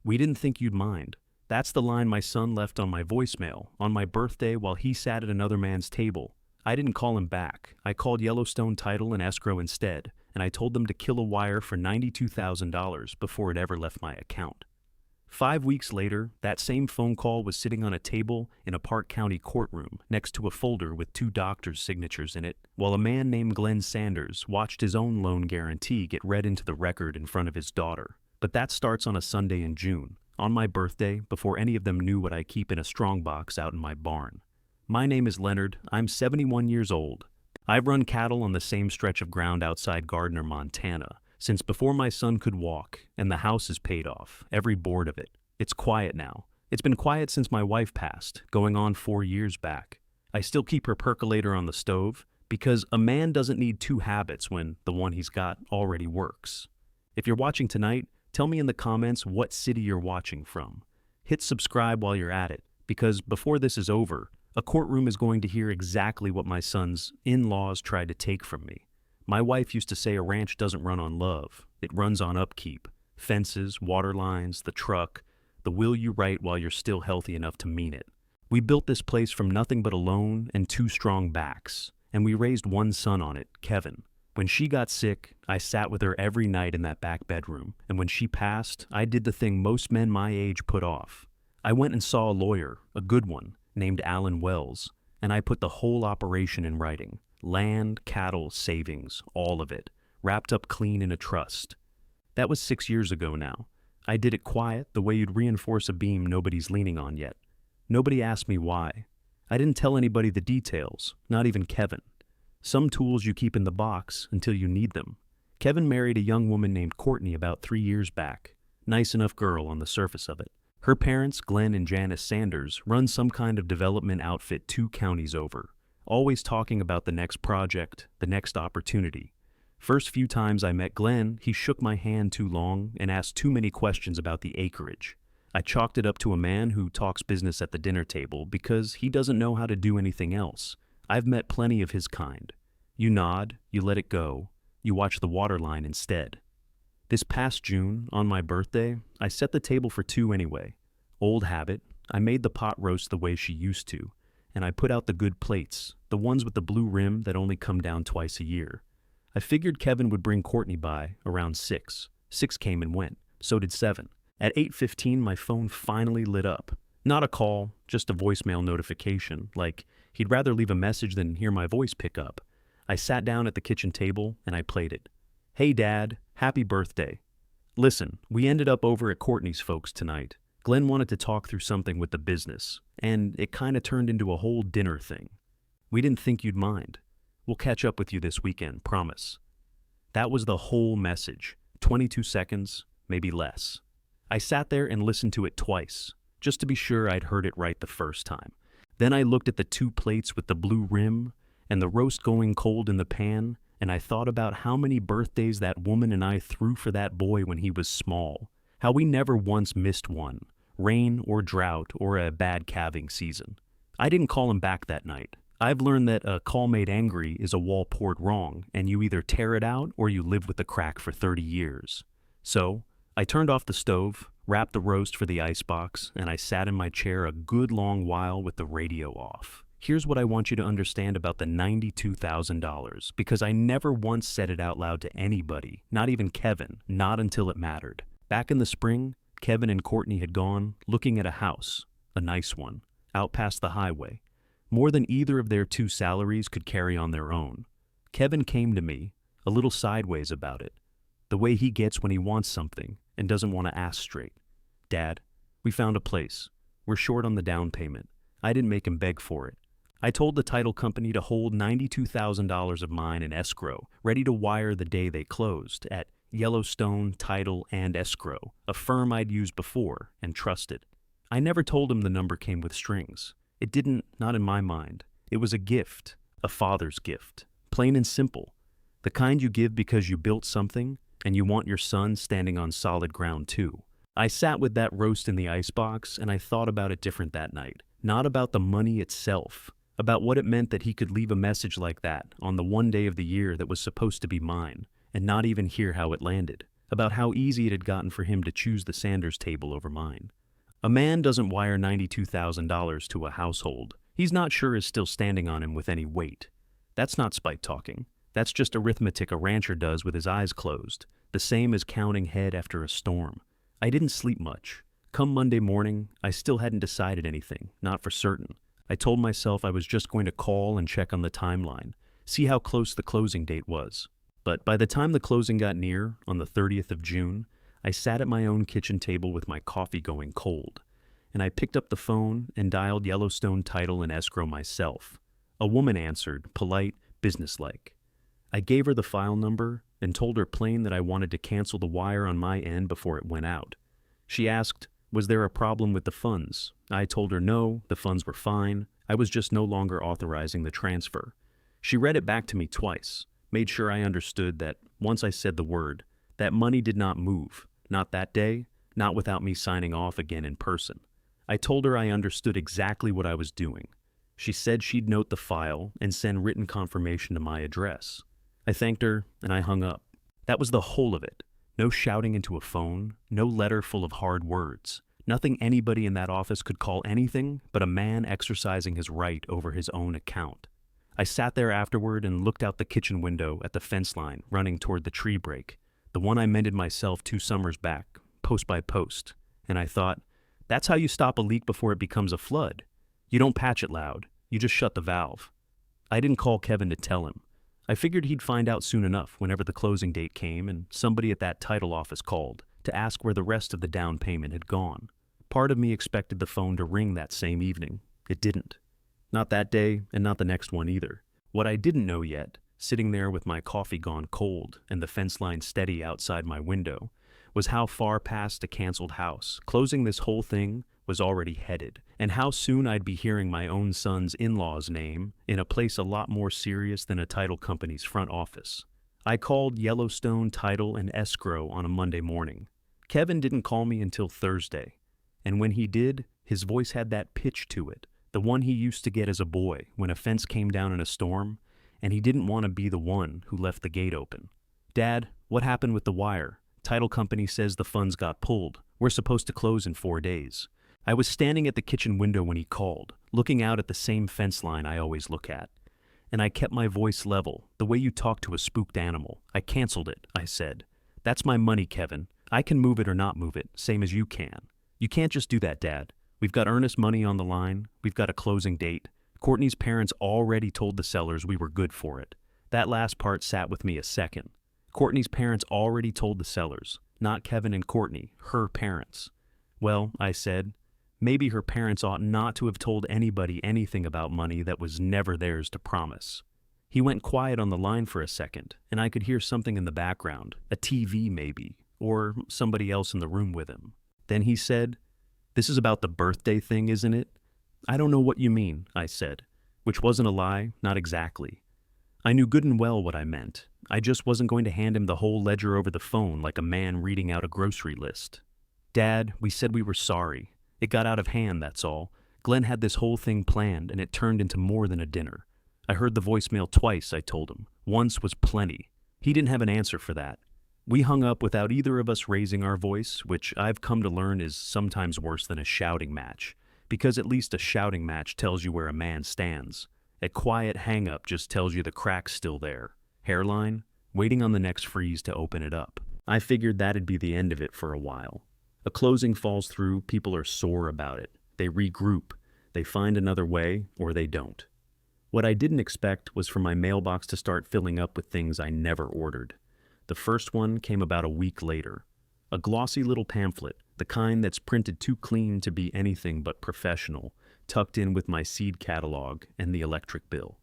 We didn't think you'd mind. That's the line my son left on my voicemail on my birthday while he sat at another man's table. I didn't call him back. I called Yellowstone Title and Escrow instead, and I told them to kill a wire for $92,000 before it ever left my account. 5 weeks later, that same phone call was sitting on a table in a Park County courtroom next to a folder with two doctors' signatures in it, while a man named Glenn Sanders watched his own loan guarantee get read into the record in front of his daughter. But that starts on a Sunday in June, on my birthday, before any of them knew what I keep in a strongbox out in my barn. My name is Leonard. I'm 71 years old. I've run cattle on the same stretch of ground outside Gardner, Montana, since before my son could walk, and the house is paid off, every board of it. It's quiet now. It's been quiet since my wife passed, going on 4 years back. I still keep her percolator on the stove, because a man doesn't need two habits when the one he's got already works. If you're watching tonight, tell me in the comments what city you're watching from. Hit subscribe while you're at it, because before this is over, a courtroom is going to hear exactly what my son's in-laws tried to take from me. My wife used to say a ranch doesn't run on love, it runs on upkeep. Fences, water lines, the truck, the will you write while you're still healthy enough to mean it. We built this place from nothing but a loan and two strong backs, and we raised one son on it, Kevin. When she got sick, I sat with her every night in that back bedroom, and when she passed, I did the thing most men my age put off. I went and saw a lawyer, a good one, named Alan Wells, and I put the whole operation in writing. Land, cattle, savings, all of it, wrapped up clean in a trust. That was 6 years ago now. I did it quiet, the way you'd reinforce a beam nobody's leaning on yet. Nobody asked me why. I didn't tell anybody the details, not even Kevin. Some tools you keep in the box until you need them. Kevin married a young woman named Courtney about 3 years back. Nice enough girl on the surface of it. Her parents, Glenn and Janice Sanders, run some kind of development outfit 2 counties over, always talking about the next project, the next opportunity. First few times I met Glenn, he shook my hand too long and asked too many questions about the acreage. I chalked it up to a man who talks business at the dinner table because he doesn't know how to do anything else. I've met plenty of his kind. You nod, you let it go, you watch the water line instead. This past June, on my birthday, I set the table for 2 anyway. Old habit, I made the pot roast the way she used to, and I put out the good plates, the ones with the blue rim that only come down twice a year. I figured Kevin would bring Courtney by around 6. 6 came and went, so did 7. At 8:15, my phone finally lit up. Not a call, just a voicemail notification, like he'd rather leave a message than hear my voice pick up. I sat down at the kitchen table and I played it. Hey Dad, happy birthday. Listen, we ended up over at Courtney's folks tonight. Glenn wanted to talk through something with the business, and it kinda turned into a whole dinner thing. We didn't think you'd mind. We'll catch up with you this weekend, promise. That was the whole message, 22 seconds, maybe less. I sat there and listened to it twice, just to be sure I'd heard it right the first time. Then I looked at the 2 plates with the blue rim and the roast going cold in the pan, and I thought about how many birthdays that woman and I threw for that boy when he was small, how we never once missed one, rain or drought or a bad calving season. I didn't call him back that night. I've learned that a call made angry is a wall poured wrong, and you either tear it out or you live with the crack for 30 years. So, I turned off the stove, wrapped the roast for the icebox, and I sat in my chair a good long while with the radio off. Here's what I want you to understand about the $92,000, because I never once said it out loud to anybody, not even Kevin, not until it mattered. Back in the spring, Kevin and Courtney had gone looking at a house, a nice one, out past the highway. More than either of their 2 salaries could carry on their own. Kevin came to me, a little sideways about it, the way he gets when he wants something and doesn't want to ask straight. Dad, we found a place. We're short on the down payment. I didn't make him beg for it. I told the title company to hold $92,000 of mine in escrow, ready to wire the day they closed, at Yellowstone Title and Escrow, a firm I'd used before and trusted. I never told him the number came with strings. It didn't, not in my mind. It was a gift, a father's gift, plain and simple. The kind you give because you built something and you want your son standing on solid ground too. I sat with that roast in the icebox and I thought about it different that night. Not about the money itself, about what it meant that he could leave a message like that on the one day of the year that was supposed to be mine, and not even hear how it landed. about how easy it had gotten for him to choose the Sanders table over mine. A man doesn't wire $92,000 to a household he's not sure is still standing on him with any weight. That's not spite talking. That's just arithmetic a rancher does with his eyes closed, the same as counting head after a storm. I didn't sleep much. Come Monday morning, I still hadn't decided anything, not for certain. I told myself I was just going to call and check on the timeline, see how close the closing date was. But by the time the closing got near, on the 30th of June, I sat at my own kitchen table with my coffee going cold, and I picked up the phone and dialed Yellowstone Title and Escrow myself. A woman answered, polite, businesslike. I gave her the file number and told her plain that I wanted to cancel the wire on my end before it went out. She asked, was there a problem with the funds? I told her no, the funds were fine. I was just no longer authorizing the transfer. She read it back to me twice, made sure I understood that once I said the word, that money did not move, not that day, not without me signing off again in person. I told her I understood exactly what I was doing. She said she'd note the file and send written confirmation to my address. I thanked her and I hung up. That was the whole of it. No shouting into a phone, no letter full of hard words, nothing anybody in that office could call anything but a man exercising his right over his own account. I sat there afterward and looked out the kitchen window at the fence line running toward the tree break, the one I mended myself 2 summers back, post by post, and I thought, that's how you stop a leak before it becomes a flood. You don't patch it loud, you just shut the valve. I didn't call Kevin to tell him. I figured he'd find out soon enough whenever the closing date came and somebody at that title office called to ask where the rest of the down payment had gone. Part of me expected the phone to ring that same evening. It didn't. Not that day and not the next one either. What I didn't know yet, sitting there with my coffee gone cold and the fence line steady outside my window, was how far past a canceled house closing this whole thing was already headed, and how soon I'd be hearing my own son's in-law's name in a place a lot more serious than a title company's front office. I called Yellowstone Title and Escrow on a Monday morning. Kevin didn't call me until Thursday, and when he did, his voice had that pitch to it, the one he used to get as a boy when a fence came down in a storm, and he didn't want to be the one who left the gate open. Dad, what happened with the wire? Title company says the funds got pulled. We're supposed to close in 4 days. I was standing at the kitchen window when he called, looking out at the same fence line I always look at. And I kept my voice level, the way you talk to a spooked animal. I canceled it, I said. That's my money, Kevin. I can move it or not move it, same as you can. You can't just do that, Dad. We've got earnest money on the line. We've got a closing date. Courtney's parents already told the sellers we were good for it. That last part sat with me a second. Courtney's parents already told the sellers, not Kevin and Courtney, her parents. Well, I said, maybe her parents ought not to have told anybody anything about money that was never theirs to promise. He went quiet on the line for a second, and I could hear something in the background, a TV maybe, or somebody else in the room with him. Then he said, this is about the birthday thing, isn't it? I don't know what you mean, I said, which wasn't a lie, not exactly. I knew good and well what I meant. I just wasn't going to hand him the whole ledger over the phone like a man reading out a grocery list. Dad, we said we were sorry. It got out of hand, that's all. Glenn had this whole thing planned, and it turned into more than a dinner. I heard the voicemail twice, I told him. Once was plenty. He didn't have an answer for that. We hung up without either of us raising our voice, which I've come to learn is sometimes worse than a shouting match, because at least a shouting match tells you where a man stands. A quiet hang-up just tells you the crack's still there. Hairline, waiting on the next freeze to open it up. I figured that'd be the end of it for a while. A closing falls through, people are sore about it. They regroup. They find another way, or they don't. What I didn't expect was for my mailbox to start filling up with things I never ordered. The first one came about a week later. A glossy little pamphlet, the kind that's printed too clean to be anything but professional, tucked in with my seed catalog and the electric bill.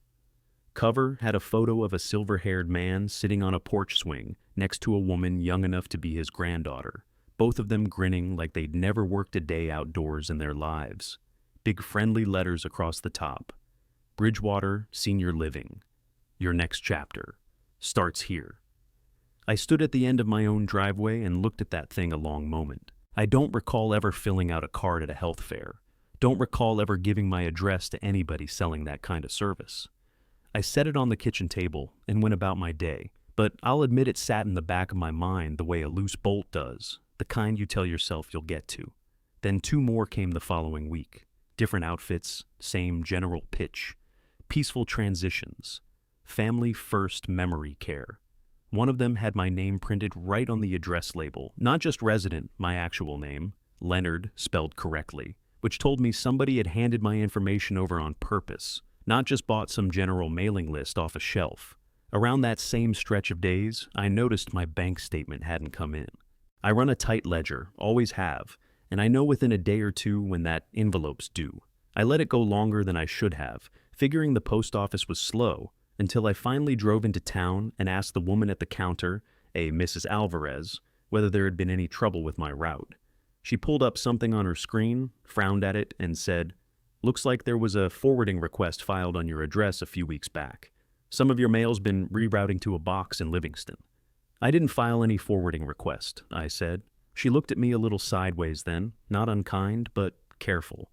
Cover had a photo of a silver-haired man sitting on a porch swing next to a woman young enough to be his granddaughter, both of them grinning like they'd never worked a day outdoors in their lives. Big friendly letters across the top. Bridgewater Senior Living. Your next chapter starts here. I stood at the end of my own driveway and looked at that thing a long moment. I don't recall ever filling out a card at a health fair. Don't recall ever giving my address to anybody selling that kind of service. I set it on the kitchen table and went about my day, But I'll admit it sat in the back of my mind the way a loose bolt does, the kind you tell yourself you'll get to. Then two more came the following week. Different outfits, same general pitch. Peaceful transitions. Family first memory care. One of them had my name printed right on the address label, not just resident, my actual name, Leonard, spelled correctly, which told me somebody had handed my information over on purpose, not just bought some general mailing list off a shelf. Around that same stretch of days, I noticed my bank statement hadn't come in. I run a tight ledger, always have, and I know within a day or two when that envelope's due. I let it go longer than I should have, figuring the post office was slow, until I finally drove into town and asked the woman at the counter, a Mrs. Alvarez, whether there had been any trouble with my route. She pulled up something on her screen, frowned at it, and said, "Looks like there was a forwarding request filed on your address a few weeks back. Some of your mail's been rerouting to a box in Livingston." "I didn't file any forwarding request," I said. She looked at me a little sideways then, not unkind, but careful.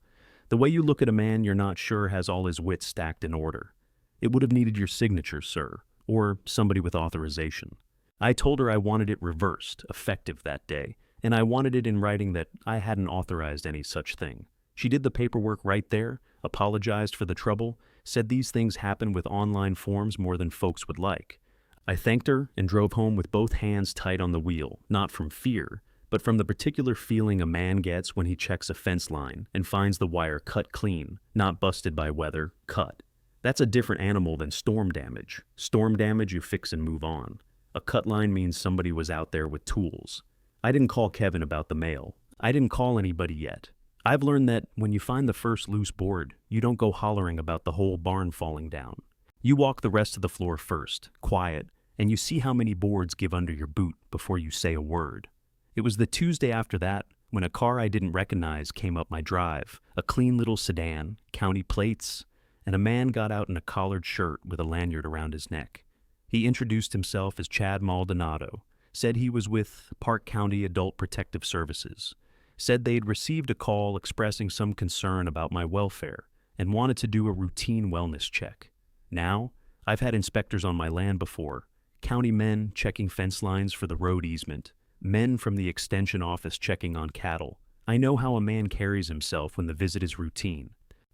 The way you look at a man you're not sure has all his wits stacked in order. "It would have needed your signature, sir, or somebody with authorization." I told her I wanted it reversed, effective that day, and I wanted it in writing that I hadn't authorized any such thing. She did the paperwork right there, apologized for the trouble, said these things happen with online forms more than folks would like. I thanked her and drove home with both hands tight on the wheel, not from fear, but from the particular feeling a man gets when he checks a fence line and finds the wire cut clean, not busted by weather, cut. That's a different animal than storm damage. Storm damage you fix and move on. A cut line means somebody was out there with tools. I didn't call Kevin about the mail. I didn't call anybody yet. I've learned that when you find the first loose board, you don't go hollering about the whole barn falling down. You walk the rest of the floor first, quiet, and you see how many boards give under your boot before you say a word. It was the Tuesday after that when a car I didn't recognize came up my drive, a clean little sedan, county plates, and a man got out in a collared shirt with a lanyard around his neck. He introduced himself as Chad Maldonado, said he was with Park County Adult Protective Services, said they'd received a call expressing some concern about my welfare and wanted to do a routine wellness check. Now, I've had inspectors on my land before, county men checking fence lines for the road easement, men from the extension office checking on cattle. I know how a man carries himself when the visit is routine.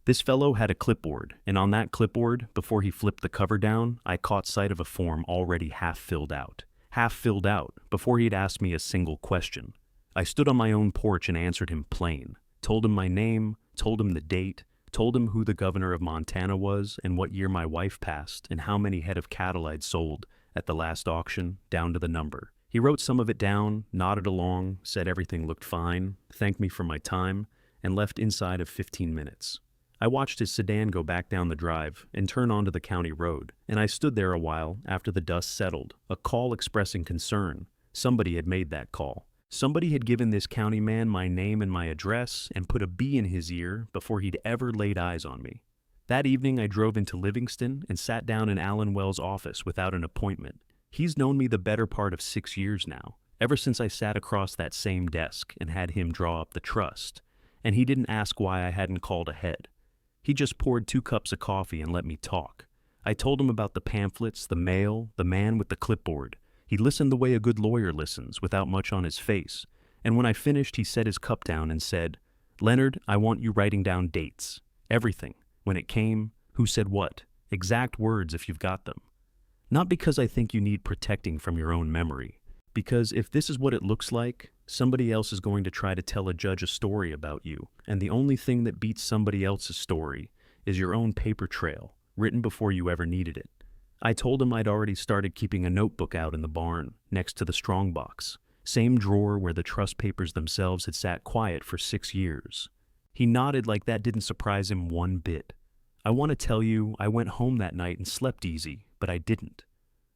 This fellow had a clipboard, and on that clipboard, before he flipped the cover down, I caught sight of a form already half filled out, before he'd asked me a single question. I stood on my own porch and answered him plain, told him my name, told him the date, told him who the governor of Montana was and what year my wife passed and how many head of cattle I'd sold at the last auction, down to the number. He wrote some of it down, nodded along, said everything looked fine, thanked me for my time, and left inside of 15 minutes. I watched his sedan go back down the drive and turn onto the county road, and I stood there a while after the dust settled, a call expressing concern. Somebody had made that call. Somebody had given this county man my name and my address and put a bee in his ear before he'd ever laid eyes on me. That evening I drove into Livingston and sat down in Alan Wells' office without an appointment. He's known me the better part of 6 years now, ever since I sat across that same desk and had him draw up the trust, and he didn't ask why I hadn't called ahead. He just poured 2 cups of coffee and let me talk. I told him about the pamphlets, the mail, the man with the clipboard. He listened the way a good lawyer listens, without much on his face, and when I finished he set his cup down and said, "Leonard, I want you writing down dates. Everything. When it came, who said what. Exact words if you've got them. Not because I think you need protecting from your own memory, because if this is what it looks like, somebody else is going to try to tell a judge a story about you, and the only thing that beats somebody else's story is your own paper trail, written before you ever needed it." I told him I'd already started keeping a notebook out in the barn, next to the strongbox, same drawer where the trust papers themselves had sat quiet for 6 years. He nodded like that didn't surprise him one bit. I want to tell you, I went home that night and slept easy, but I didn't.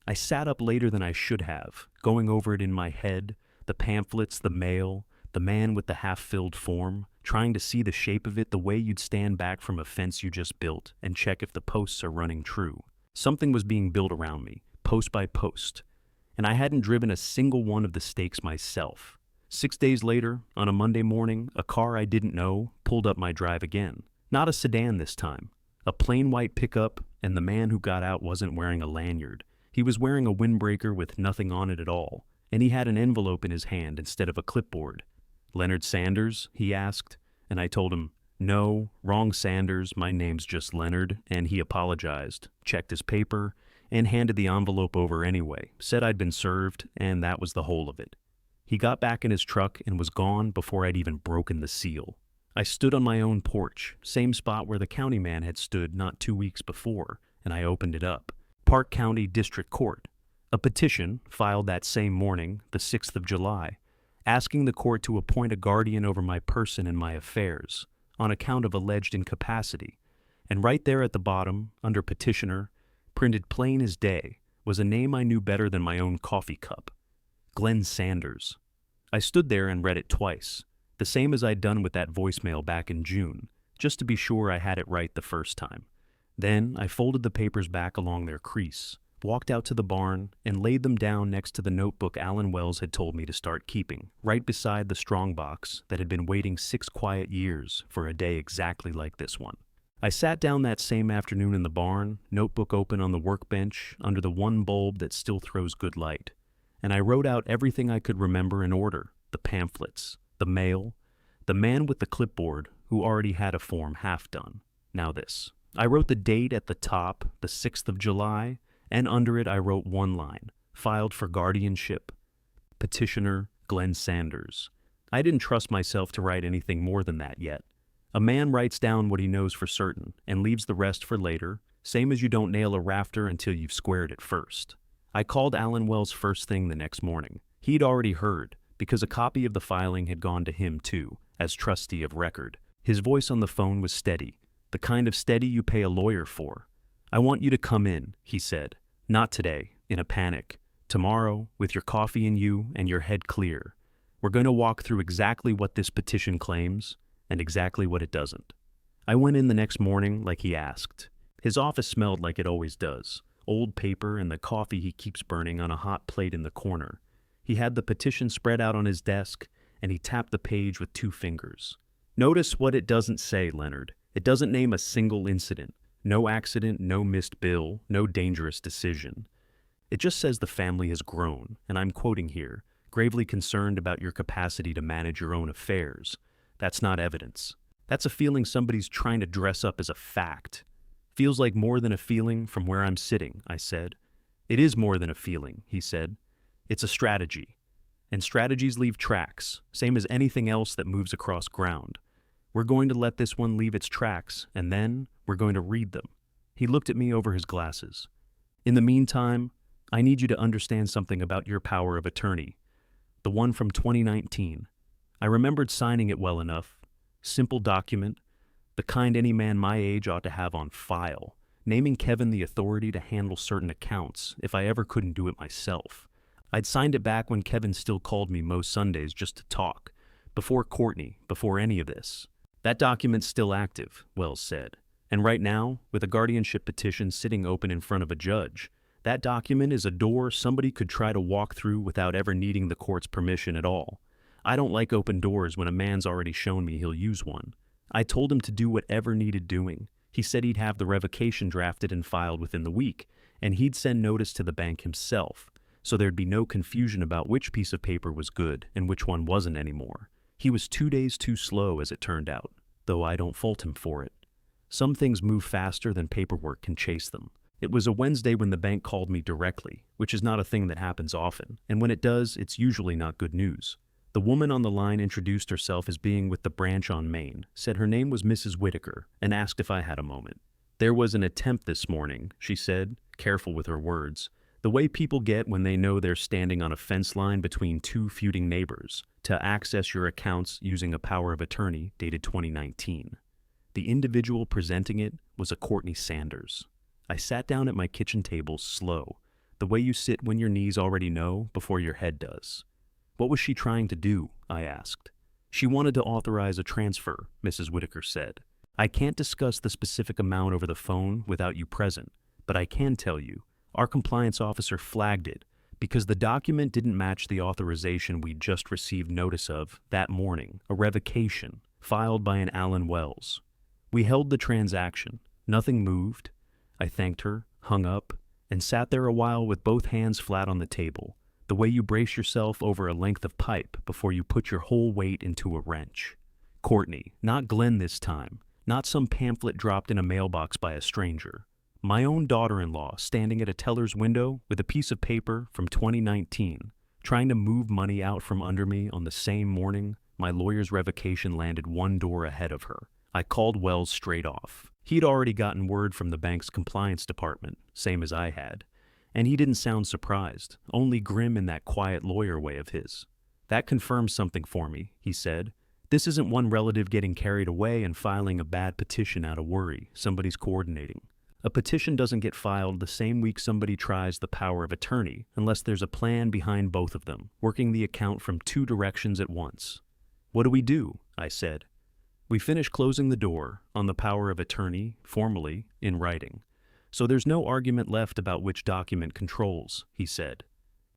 I sat up later than I should have, going over it in my head, the pamphlets, the mail, the man with the half-filled form, trying to see the shape of it the way you'd stand back from a fence you just built and check if the posts are running true. Something was being built around me, post by post, and I hadn't driven a single one of the stakes myself. 6 days later, on a Monday morning, a car I didn't know pulled up my drive again. Not a sedan this time. A plain white pickup, and the man who got out wasn't wearing a lanyard. He was wearing a windbreaker with nothing on it at all, and he had an envelope in his hand instead of a clipboard. "Leonard Sanders?" he asked, and I told him, "No, wrong Sanders, my name's just Leonard," and he apologized, checked his paper, and handed the envelope over anyway, said I'd been served, and that was the whole of it. He got back in his truck and was gone before I'd even broken the seal. I stood on my own porch, same spot where the county man had stood not 2 weeks before, and I opened it up. Park County District Court. A petition, filed that same morning, the 6th of July, asking the court to appoint a guardian over my person and my affairs, on account of alleged incapacity. And right there at the bottom, under petitioner, printed plain as day, was a name I knew better than my own coffee cup. Glenn Sanders. I stood there and read it twice, the same as I'd done with that voicemail back in June, just to be sure I had it right the first time. Then I folded the papers back along their crease, walked out to the barn, and laid them down next to the notebook Alan Wells had told me to start keeping, right beside the strongbox that had been waiting 6 quiet years for a day exactly like this one. I sat down that same afternoon in the barn, notebook open on the workbench, under the one bulb that still throws good light, and I wrote out everything I could remember in order: the pamphlets, the mail, the man with the clipboard who already had a form half done. Now this. I wrote the date at the top, the 6th of July, and under it I wrote one line: filed for guardianship. Petitioner Glenn Sanders. I didn't trust myself to write anything more than that yet. A man writes down what he knows for certain and leaves the rest for later, same as you don't nail a rafter until you've squared it first. I called Alan Wells first thing the next morning. He'd already heard, because a copy of the filing had gone to him too, as trustee of record. His voice on the phone was steady, the kind of steady you pay a lawyer for. "I want you to come in," he said. "Not today, in a panic. Tomorrow, with your coffee in you and your head clear. We're going to walk through exactly what this petition claims and exactly what it doesn't." I went in the next morning like he asked. His office smelled like it always does: old paper and the coffee he keeps burning on a hot plate in the corner. He had the petition spread out on his desk, and he tapped the page with 2 fingers. "Notice what it doesn't say, Leonard. It doesn't name a single incident. No accident, no missed bill, no dangerous decision. It just says the family has grown, and I'm quoting here, gravely concerned about your capacity to manage your own affairs. That's not evidence. That's a feeling somebody's trying to dress up as a fact. Feels like more than a feeling from where I'm sitting," I said. "It is more than a feeling," he said. "It's a strategy. And strategies leave tracks, same as anything else that moves across ground. We're going to let this one leave its tracks, and then we're going to read them." He looked at me over his glasses. "In the meantime, I need you to understand something about your power of attorney. The one from 2019. I remembered signing it well enough. Simple document, the kind any man my age ought to have on file, naming Kevin the authority to handle certain accounts if I ever couldn't do it myself. I'd signed it back when Kevin still called me most Sundays just to talk, before Courtney, before any of this. That document's still active," Wells said. "And right now, with a guardianship petition sitting open in front of a judge, that document is a door somebody could try to walk through without ever needing the court's permission at all. I don't like open doors when a man's already shown me he'll use one. I told him to do whatever needed doing. He said he'd have the revocation drafted and filed within the week, and he'd send notice to the bank himself, so there'd be no confusion about which piece of paper was good and which one wasn't anymore. He was 2 days too slow, as it turned out, though I don't fault him for it. Some things move faster than paperwork can chase them. It was a Wednesday when the bank called me directly, which is not a thing that happens often, and when it does, it's usually not good news. The woman on the line introduced herself as being with the branch on Main, said her name was Mrs. Whitaker, and asked if I had a moment. "There was an attempt this morning," she said, careful with her words, the way people get when they know they're standing on a fence line between 2 feuding neighbors, to access your accounts using a power of attorney dated 2019. The individual presenting it was a Courtney Sanders. I sat down at my kitchen table slow, the way you sit when your knees already know before your head does. "What was she trying to do?" I asked. "She wanted to authorize a transfer," Mrs. Whitaker said. "I can't discuss the specific amount over the phone without you present, but I can tell you, our compliance officer flagged it because the document didn't match the authorization we'd just received notice of that morning, a revocation, filed by an Alan Wells. We held the transaction. Nothing moved. I thanked her, hung up, and sat there a while with both hands flat on the table, the way you brace yourself over a length of pipe before you put your whole weight into a wrench. Courtney, not Glenn this time, not some pamphlet dropped in a mailbox by a stranger. My own daughter-in-law standing at a teller's window with a piece of paper from 2019, trying to move money out from under me on the same morning my lawyer's revocation landed one door ahead of her. I called Wells straight off. He'd already gotten word from the bank's compliance department, same as I had, and he didn't sound surprised, only grim in that quiet lawyer way of his. "That confirms something for me," he said. "This isn't one relative getting carried away and filing a bad petition out of worry. Somebody's coordinating. A petition doesn't get filed the same week somebody tries the power of attorney unless there's a plan behind both of them, working the account from two directions at once." "What do we do?" I said. "We finish closing the door on the power of attorney, formally, in writing. So there's no argument left about which document controls," he said.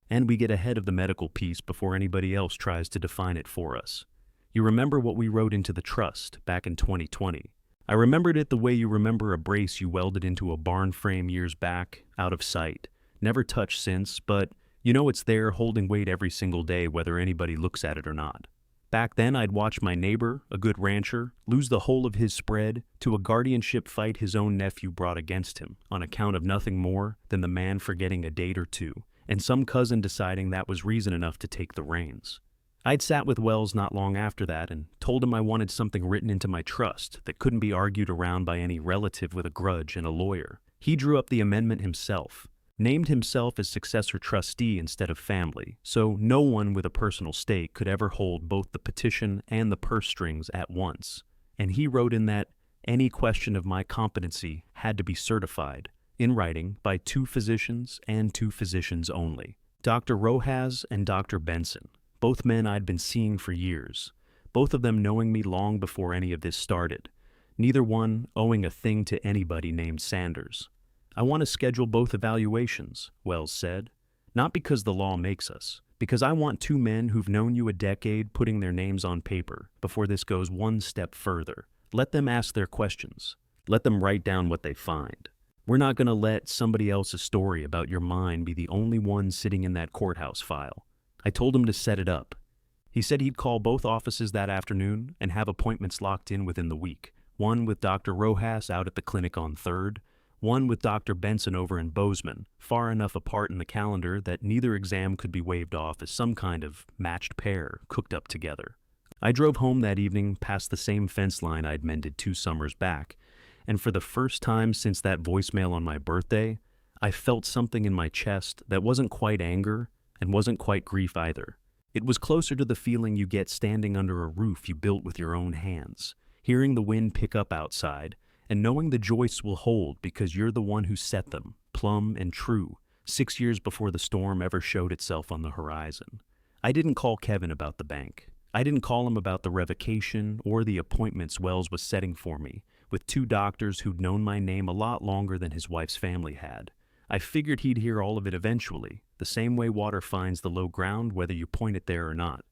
"And we get ahead of the medical piece before anybody else tries to define it for us. You remember what we wrote into the trust back in 2020? I remembered it the way you remember a brace you welded into a barn frame years back, out of sight, never touched since, but you know it's there holding weight every single day whether anybody looks at it or not. Back then I'd watched my neighbor, a good rancher, lose the whole of his spread to a guardianship fight his own nephew brought against him on account of nothing more than the man forgetting a date or two, and some cousin deciding that was reason enough to take the reins. I'd sat with Wells not long after that and told him I wanted something written into my trust that couldn't be argued around by any relative with a grudge and a lawyer. He drew up the amendment himself, named himself as successor trustee instead of family, so no one with a personal stake could ever hold both the petition and the purse strings at once. And he wrote in that any question of my competency had to be certified, in writing, by two physicians and two physicians only, Dr. Rojas and Dr. Benson, both men I'd been seeing for years, both of them knowing me long before any of this started, neither one owing a thing to anybody named Sanders. "I want to schedule both evaluations," Wells said. "Not because the law makes us, because I want two men who've known you a decade putting their names on paper before this goes one step further. Let them ask their questions. Let them write down what they find. We're not going to let somebody else's story about your mind be the only one sitting in that courthouse file." I told him to set it up. He said he'd call both offices that afternoon and have appointments locked in within the week, one with Dr. Rojas out at the clinic on 3rd, one with Dr. Benson over in Bozeman, far enough apart in the calendar that neither exam could be waved off as some kind of matched pair cooked up together. I drove home that evening past the same fence line I'd mended 2 summers back, and for the first time since that voicemail on my birthday, I felt something in my chest that wasn't quite anger and wasn't quite grief either. It was closer to the feeling you get standing under a roof you built with your own hands, hearing the wind pick up outside, and knowing the joists will hold because you're the one who set them, plumb and true, 6 years before the storm ever showed itself on the horizon. I didn't call Kevin about the bank. I didn't call him about the revocation or the appointments Wells was setting for me, with 2 doctors who'd known my name a lot longer than his wife's family had. I figured he'd hear all of it eventually, the same way water finds the low ground whether you point it there or not.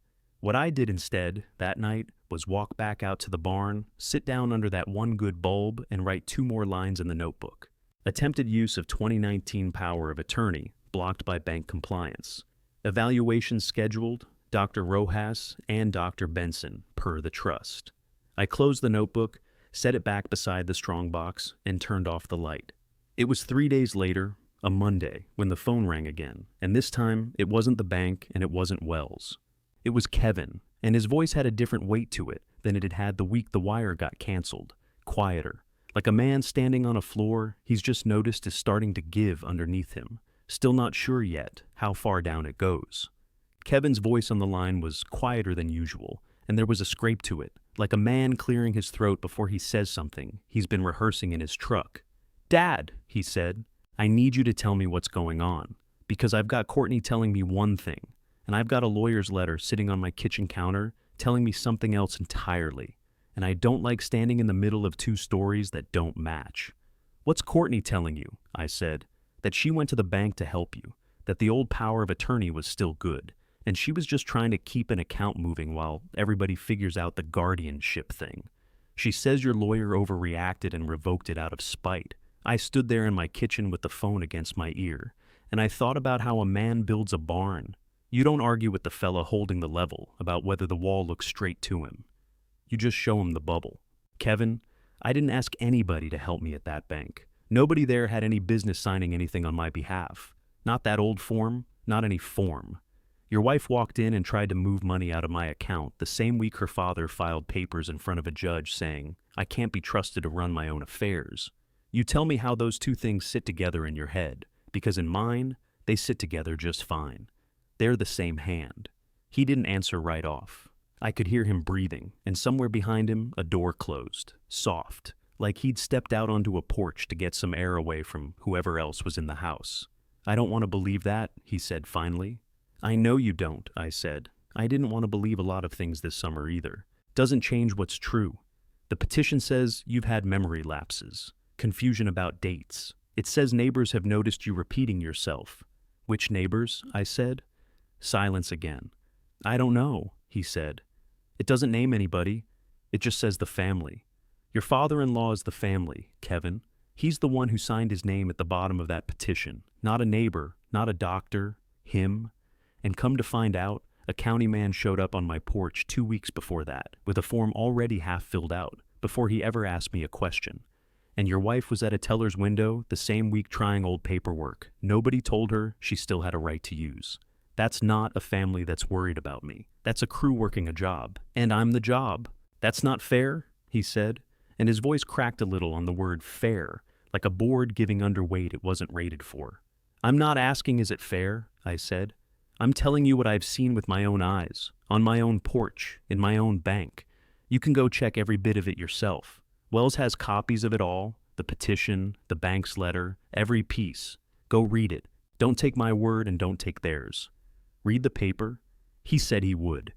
What I did instead, that night, was walk back out to the barn, sit down under that one good bulb, and write 2 more lines in the notebook. Attempted use of 2019 power of attorney, blocked by bank compliance. Evaluation scheduled, Dr. Rojas and Dr. Benson, per the trust. I closed the notebook, set it back beside the strongbox, and turned off the light. It was 3 days later, a Monday, when the phone rang again, and this time it wasn't the bank and it wasn't Wells. It was Kevin, and his voice had a different weight to it than it had had the week The Wire got canceled, quieter, like a man standing on a floor he's just noticed is starting to give underneath him, still not sure yet how far down it goes. Kevin's voice on the line was quieter than usual, and there was a scrape to it, like a man clearing his throat before he says something he's been rehearsing in his truck. "Dad," he said, "I need you to tell me what's going on, because I've got Courtney telling me one thing, and I've got a lawyer's letter sitting on my kitchen counter telling me something else entirely, and I don't like standing in the middle of 2 stories that don't match." "What's Courtney telling you?" I said. "That she went to the bank to help you, that the old power of attorney was still good, and she was just trying to keep an account moving while everybody figures out the guardianship thing. She says your lawyer overreacted and revoked it out of spite, I stood there in my kitchen with the phone against my ear, and I thought about how a man builds a barn. You don't argue with the fella holding the level about whether the wall looks straight to him. You just show him the bubble. Kevin, I didn't ask anybody to help me at that bank. Nobody there had any business signing anything on my behalf. Not that old form, not any form. Your wife walked in and tried to move money out of my account the same week her father filed papers in front of a judge saying, I can't be trusted to run my own affairs. You tell me how those two things sit together in your head, because in mine, they sit together just fine. They're the same hand. He didn't answer right off. I could hear him breathing, and somewhere behind him, a door closed, soft, like he'd stepped out onto a porch to get some air away from whoever else was in the house. I don't want to believe that, he said finally. I know you don't, I said. I didn't want to believe a lot of things this summer either. Doesn't change what's true. The petition says you've had memory lapses, confusion about dates. It says neighbors have noticed you repeating yourself. Which neighbors? I said. Silence again. I don't know, he said. It doesn't name anybody. It just says the family. Your father-in-law is the family, Kevin. He's the one who signed his name at the bottom of that petition, not a neighbor, not a doctor, him. And come to find out, a county man showed up on my porch 2 weeks before that, with a form already half filled out, before he ever asked me a question. And your wife was at a teller's window the same week trying old paperwork. Nobody told her she still had a right to use. That's not a family that's worried about me. That's a crew working a job. And I'm the job. That's not fair, he said, and his voice cracked a little on the word fair, like a board giving underweight it wasn't rated for. I'm not asking is it fair, I said. I'm telling you what I've seen with my own eyes, on my own porch, in my own bank. You can go check every bit of it yourself. Wells has copies of it all, the petition, the bank's letter, every piece. Go read it. Don't take my word and don't take theirs. Read the paper. He said he would.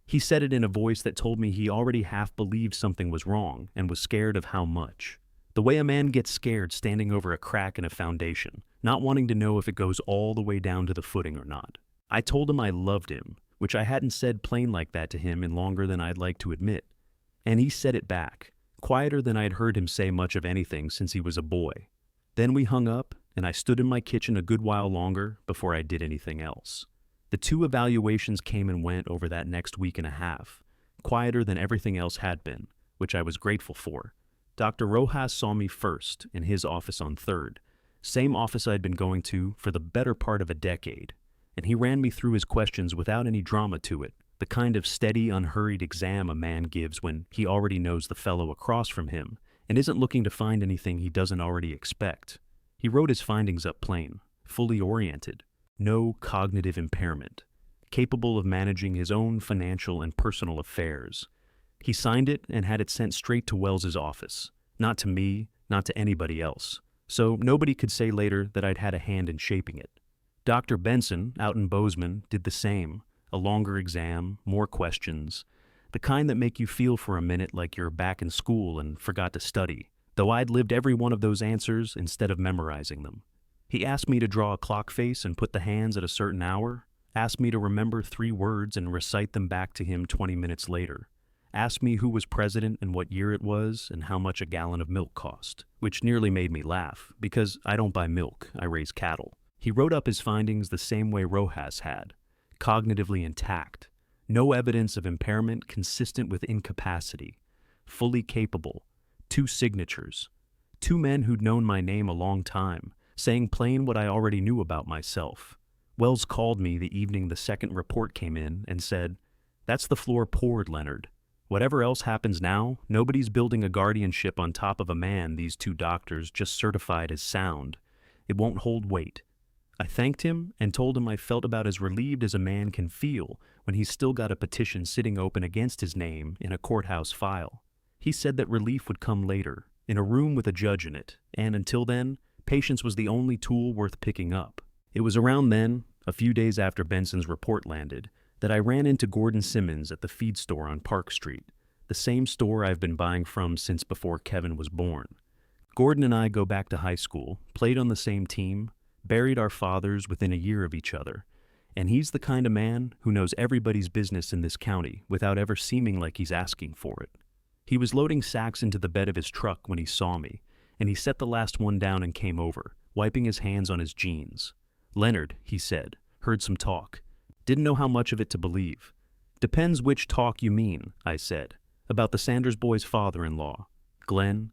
He said it in a voice that told me he already half believed something was wrong and was scared of how much. The way a man gets scared standing over a crack in a foundation, not wanting to know if it goes all the way down to the footing or not. I told him I loved him, which I hadn't said plain like that to him in longer than I'd like to admit. And he said it back, quieter than I'd heard him say much of anything since he was a boy. Then we hung up, and I stood in my kitchen a good while longer before I did anything else. The 2 evaluations came and went over that next week and a half, quieter than everything else had been, which I was grateful for. Dr. Rojas saw me first in his office on 3rd, same office I'd been going to for the better part of a decade, and he ran me through his questions without any drama to it, the kind of steady, unhurried exam a man gives when he already knows the fellow across from him and isn't looking to find anything he doesn't already expect. He wrote his findings up plain, fully oriented. No cognitive impairment, capable of managing his own financial and personal affairs. He signed it and had it sent straight to Wells's office, not to me, not to anybody else, so nobody could say later that I'd had a hand in shaping it. Dr. Benson, out in Bozeman, did the same, a longer exam, more questions, the kind that make you feel for a minute like you're back in school and forgot to study, though I'd lived every one of those answers instead of memorizing them. He asked me to draw a clock face and put the hands at a certain hour, asked me to remember 3 words and recite them back to him 20 minutes later, asked me who was president and what year it was and how much a gallon of milk cost, which nearly made me laugh, because I don't buy milk, I raise cattle. He wrote up his findings the same way Rojas had, cognitively intact, no evidence of impairment consistent with incapacity, fully capable, 2 signatures, 2 men who'd known my name a long time, saying plain what I already knew about myself. Wells called me the evening the 2nd report came in and said, "That's the floor poured, Leonard. Whatever else happens now, nobody's building a guardianship on top of a man these 2 doctors just certified as sound. It won't hold weight." I thanked him and told him I felt about as relieved as a man can feel when he's still got a petition sitting open against his name in a courthouse file. He said that relief would come later, in a room with a judge in it, and until then, patience was the only tool worth picking up. It was around then, a few days after Benson's report landed, that I ran into Gordon Simmons at the feed store on Park Street, the same store I've been buying from since before Kevin was born. Gordon and I go back to high school, played on the same team, buried our fathers within a year of each other, and he's the kind of man who knows everybody's business in this county without ever seeming like he's asking for it. He was loading sacks into the bed of his truck when he saw me, and he set the last one down and came over, wiping his hands on his jeans. "Leonard," he said, "heard some talk. Didn't know how much of it to believe." "Depends which talk you mean," I said. "About the Sanders boy's father-in-law." "Glenn,"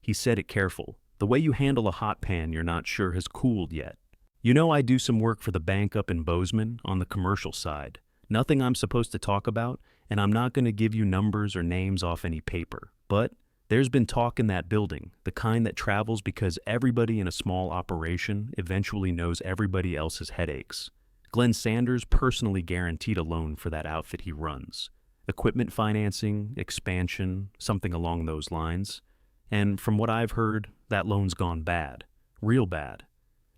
he said it careful, "the way you handle a hot pan you're not sure has cooled yet. You know I do some work for the bank up in Bozeman on the commercial side. Nothing I'm supposed to talk about, and I'm not going to give you numbers or names off any paper. But there's been talk in that building, the kind that travels because everybody in a small operation eventually knows everybody else's headaches. Glenn Sanders personally guaranteed a loan for that outfit he runs. Equipment financing, expansion, something along those lines. And from what I've heard, that loan's gone bad. Real bad.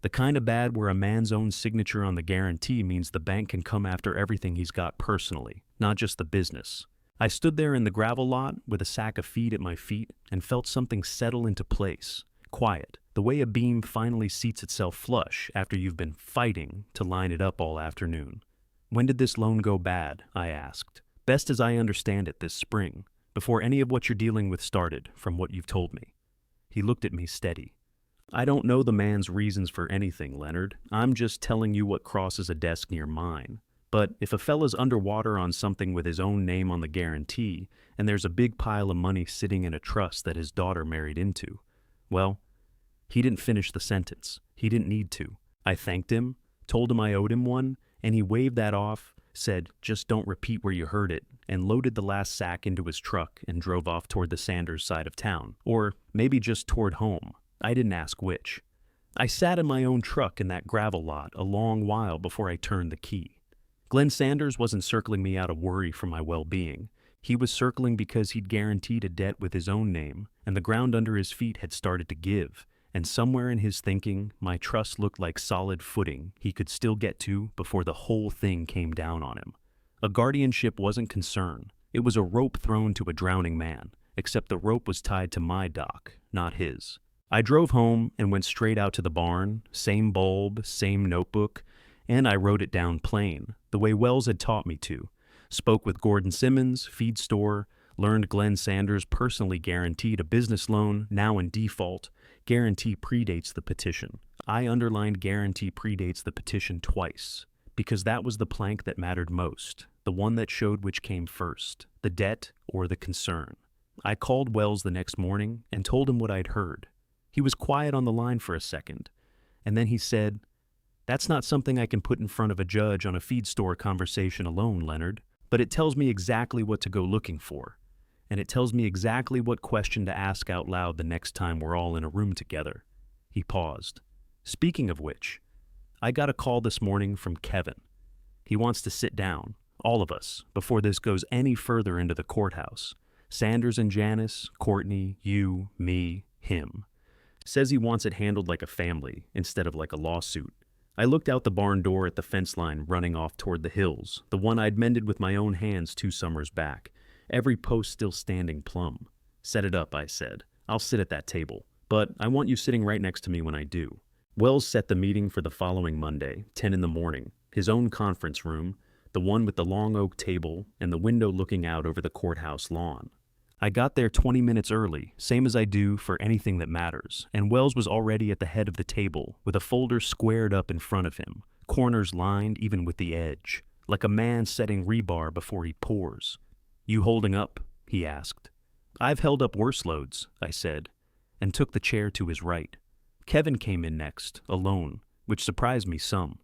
The kind of bad where a man's own signature on the guarantee means the bank can come after everything he's got personally, not just the business. I stood there in the gravel lot with a sack of feed at my feet and felt something settle into place. Quiet, the way a beam finally seats itself flush after you've been fighting to line it up all afternoon. "When did this loan go bad?" I asked. "Best as I understand it, this spring, before any of what you're dealing with started, from what you've told me." He looked at me steady. "I don't know the man's reasons for anything, Leonard. I'm just telling you what crosses a desk near mine. But if a fella's underwater on something with his own name on the guarantee, and there's a big pile of money sitting in a trust that his daughter married into, well," he didn't finish the sentence. He didn't need to. I thanked him, told him I owed him one, and he waved that off, said, "Just don't repeat where you heard it," and loaded the last sack into his truck and drove off toward the Sanders side of town. Or maybe just toward home. I didn't ask which. I sat in my own truck in that gravel lot a long while before I turned the key. Glenn Sanders wasn't circling me out of worry for my well-being. He was circling because he'd guaranteed a debt with his own name, and the ground under his feet had started to give, and somewhere in his thinking, my trust looked like solid footing he could still get to before the whole thing came down on him. A guardianship wasn't concern. It was a rope thrown to a drowning man, except the rope was tied to my dock, not his. I drove home and went straight out to the barn, same bulb, same notebook, and I wrote it down plain, the way Wells had taught me to. Spoke with Gordon Simmons, feed store, learned Glenn Sanders personally guaranteed a business loan, now in default. Guarantee predates the petition. I underlined guarantee predates the petition twice, because that was the plank that mattered most, the one that showed which came first, the debt or the concern. I called Wells the next morning and told him what I'd heard. He was quiet on the line for a second, and then he said, "That's not something I can put in front of a judge on a feed store conversation alone, Leonard, but it tells me exactly what to go looking for, and it tells me exactly what question to ask out loud the next time we're all in a room together." He paused. "Speaking of which, I got a call this morning from Kevin. He wants to sit down, all of us, before this goes any further into the courthouse. Sanders and Janice, Courtney, you, me, him. Says he wants it handled like a family instead of like a lawsuit." I looked out the barn door at the fence line running off toward the hills, the one I'd mended with my own hands 2 summers back, every post still standing plumb. "Set it up," I said. "I'll sit at that table, but I want you sitting right next to me when I do." Wells set the meeting for the following Monday, 10 in the morning, his own conference room, the one with the long oak table and the window looking out over the courthouse lawn. I got there 20 minutes early, same as I do for anything that matters, and Wells was already at the head of the table with a folder squared up in front of him, corners lined even with the edge, like a man setting rebar before he pours. "You holding up?" he asked. "I've held up worse loads," I said, and took the chair to his right. Kevin came in next, alone, which surprised me some.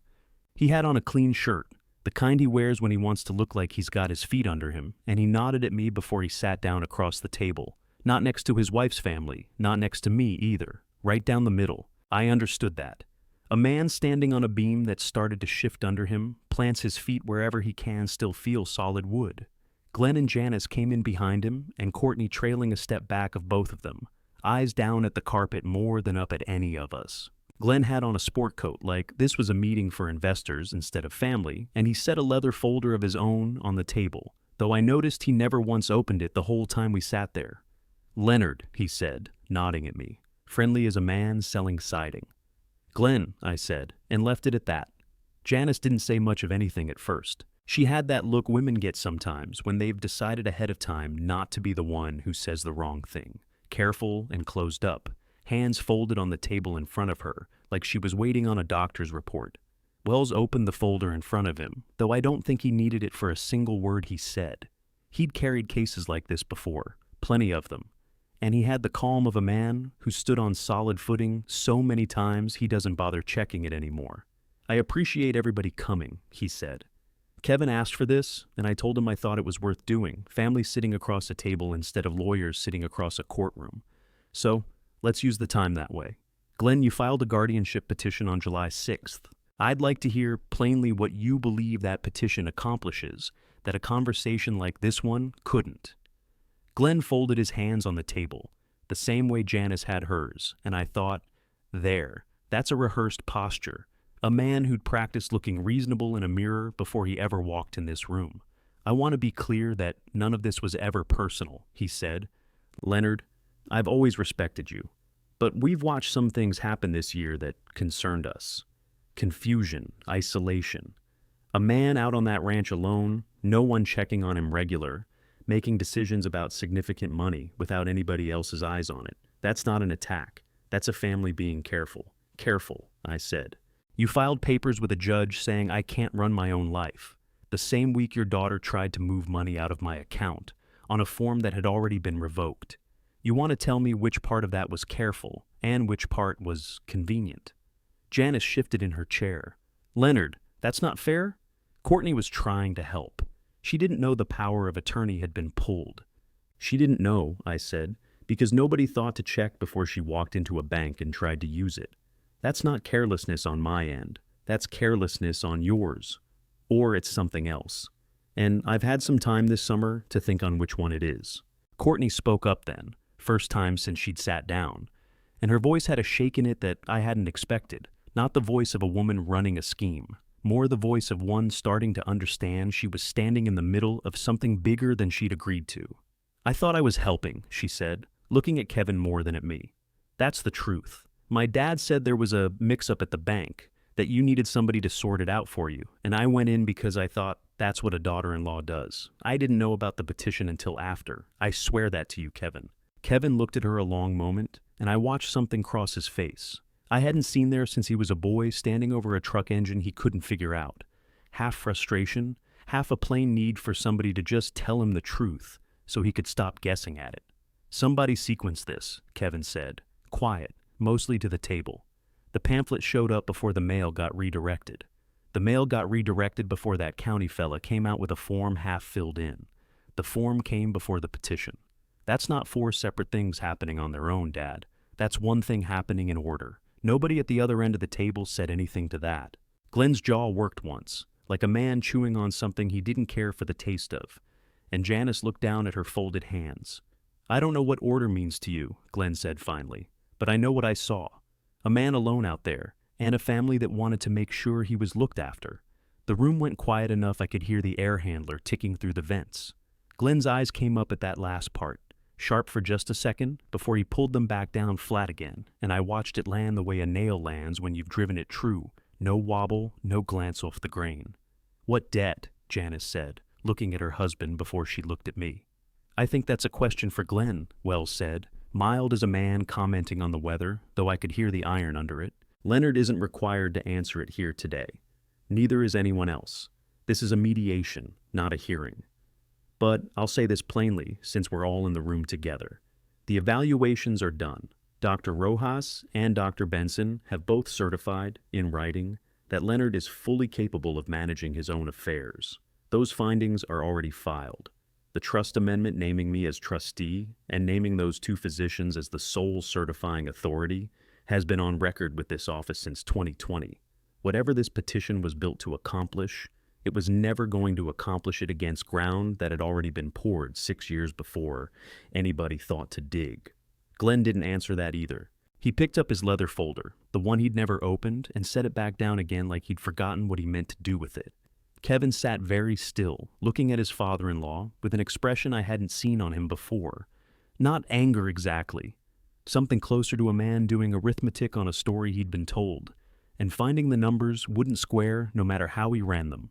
He had on a clean shirt, the kind he wears when he wants to look like he's got his feet under him, and he nodded at me before he sat down across the table. Not next to his wife's family, not next to me either, right down the middle. I understood that. A man standing on a beam that started to shift under him plants his feet wherever he can still feel solid wood. Glenn and Janice came in behind him, and Courtney trailing a step back of both of them, eyes down at the carpet more than up at any of us. Glenn had on a sport coat like this was a meeting for investors instead of family, and he set a leather folder of his own on the table, though I noticed he never once opened it the whole time we sat there. "Leonard," he said, nodding at me, friendly as a man selling siding. "Glenn," I said, and left it at that. Janice didn't say much of anything at first. She had that look women get sometimes when they've decided ahead of time not to be the one who says the wrong thing, careful and closed up, hands folded on the table in front of her, like she was waiting on a doctor's report. Wells opened the folder in front of him, though I don't think he needed it for a single word he said. He'd carried cases like this before, plenty of them, and he had the calm of a man who stood on solid footing so many times he doesn't bother checking it anymore. "I appreciate everybody coming," he said. "Kevin asked for this, and I told him I thought it was worth doing, families sitting across a table instead of lawyers sitting across a courtroom. So, let's use the time that way. Glenn, you filed a guardianship petition on July 6th. I'd like to hear plainly what you believe that petition accomplishes, that a conversation like this one couldn't." Glenn folded his hands on the table, the same way Janice had hers, and I thought, that's a rehearsed posture. A man who'd practiced looking reasonable in a mirror before he ever walked in this room. "I want to be clear that none of this was ever personal," he said. "Leonard, I've always respected you, but we've watched some things happen this year that concerned us. Confusion, isolation. A man out on that ranch alone, no one checking on him regular, making decisions about significant money without anybody else's eyes on it. That's not an attack. That's a family being careful." "Careful," I said. "You filed papers with a judge saying I can't run my own life. The same week your daughter tried to move money out of my account, on a form that had already been revoked. You want to tell me which part of that was careful, and which part was convenient?" Janice shifted in her chair. "Leonard, that's not fair?" Courtney was trying to help. She didn't know the power of attorney had been pulled. "She didn't know," I said, "because nobody thought to check before she walked into a bank and tried to use it. That's not carelessness on my end. That's carelessness on yours. Or it's something else. And I've had some time this summer to think on which one it is." Courtney spoke up then, first time since she'd sat down, and her voice had a shake in it that I hadn't expected. Not the voice of a woman running a scheme, more the voice of one starting to understand she was standing in the middle of something bigger than she'd agreed to. "I thought I was helping," she said, looking at Kevin more than at me. "That's the truth. My dad said there was a mix-up at the bank, that you needed somebody to sort it out for you, and I went in because I thought that's what a daughter-in-law does. I didn't know about the petition until after. I swear that to you, Kevin." Kevin looked at her a long moment, and I watched something cross his face. I hadn't seen there since he was a boy standing over a truck engine he couldn't figure out. Half frustration, half a plain need for somebody to just tell him the truth so he could stop guessing at it. "Somebody sequenced this," Kevin said, quiet, mostly to the table. "The pamphlet showed up before the mail got redirected. The mail got redirected before that county fella came out with a form half filled in. The form came before the petition. That's not four separate things happening on their own, Dad. That's one thing happening in order. Nobody at the other end of the table said anything to that." Glenn's jaw worked once, like a man chewing on something he didn't care for the taste of, and Janice looked down at her folded hands. "I don't know what order means to you," Glenn said finally, "but I know what I saw. A man alone out there, and a family that wanted to make sure he was looked after." The room went quiet enough I could hear the air handler ticking through the vents. Glenn's eyes came up at that last part, sharp for just a second, before he pulled them back down flat again, and I watched it land the way a nail lands when you've driven it true. No wobble, no glance off the grain. "What debt?" Janice said, looking at her husband before she looked at me. "I think that's a question for Glenn," Wells said, mild as a man commenting on the weather, though I could hear the iron under it. "Leonard isn't required to answer it here today. Neither is anyone else. This is a mediation, not a hearing. But I'll say this plainly, since we're all in the room together. The evaluations are done. Dr. Rojas and Dr. Benson have both certified, in writing, that Leonard is fully capable of managing his own affairs. Those findings are already filed. The trust amendment naming me as trustee and naming those two physicians as the sole certifying authority has been on record with this office since 2020. Whatever this petition was built to accomplish, it was never going to accomplish it against ground that had already been poured 6 years before anybody thought to dig. Glenn didn't answer that either. He picked up his leather folder, the one he'd never opened, and set it back down again like he'd forgotten what he meant to do with it. Kevin sat very still, looking at his father-in-law with an expression I hadn't seen on him before. Not anger exactly. Something closer to a man doing arithmetic on a story he'd been told, and finding the numbers wouldn't square no matter how he ran them.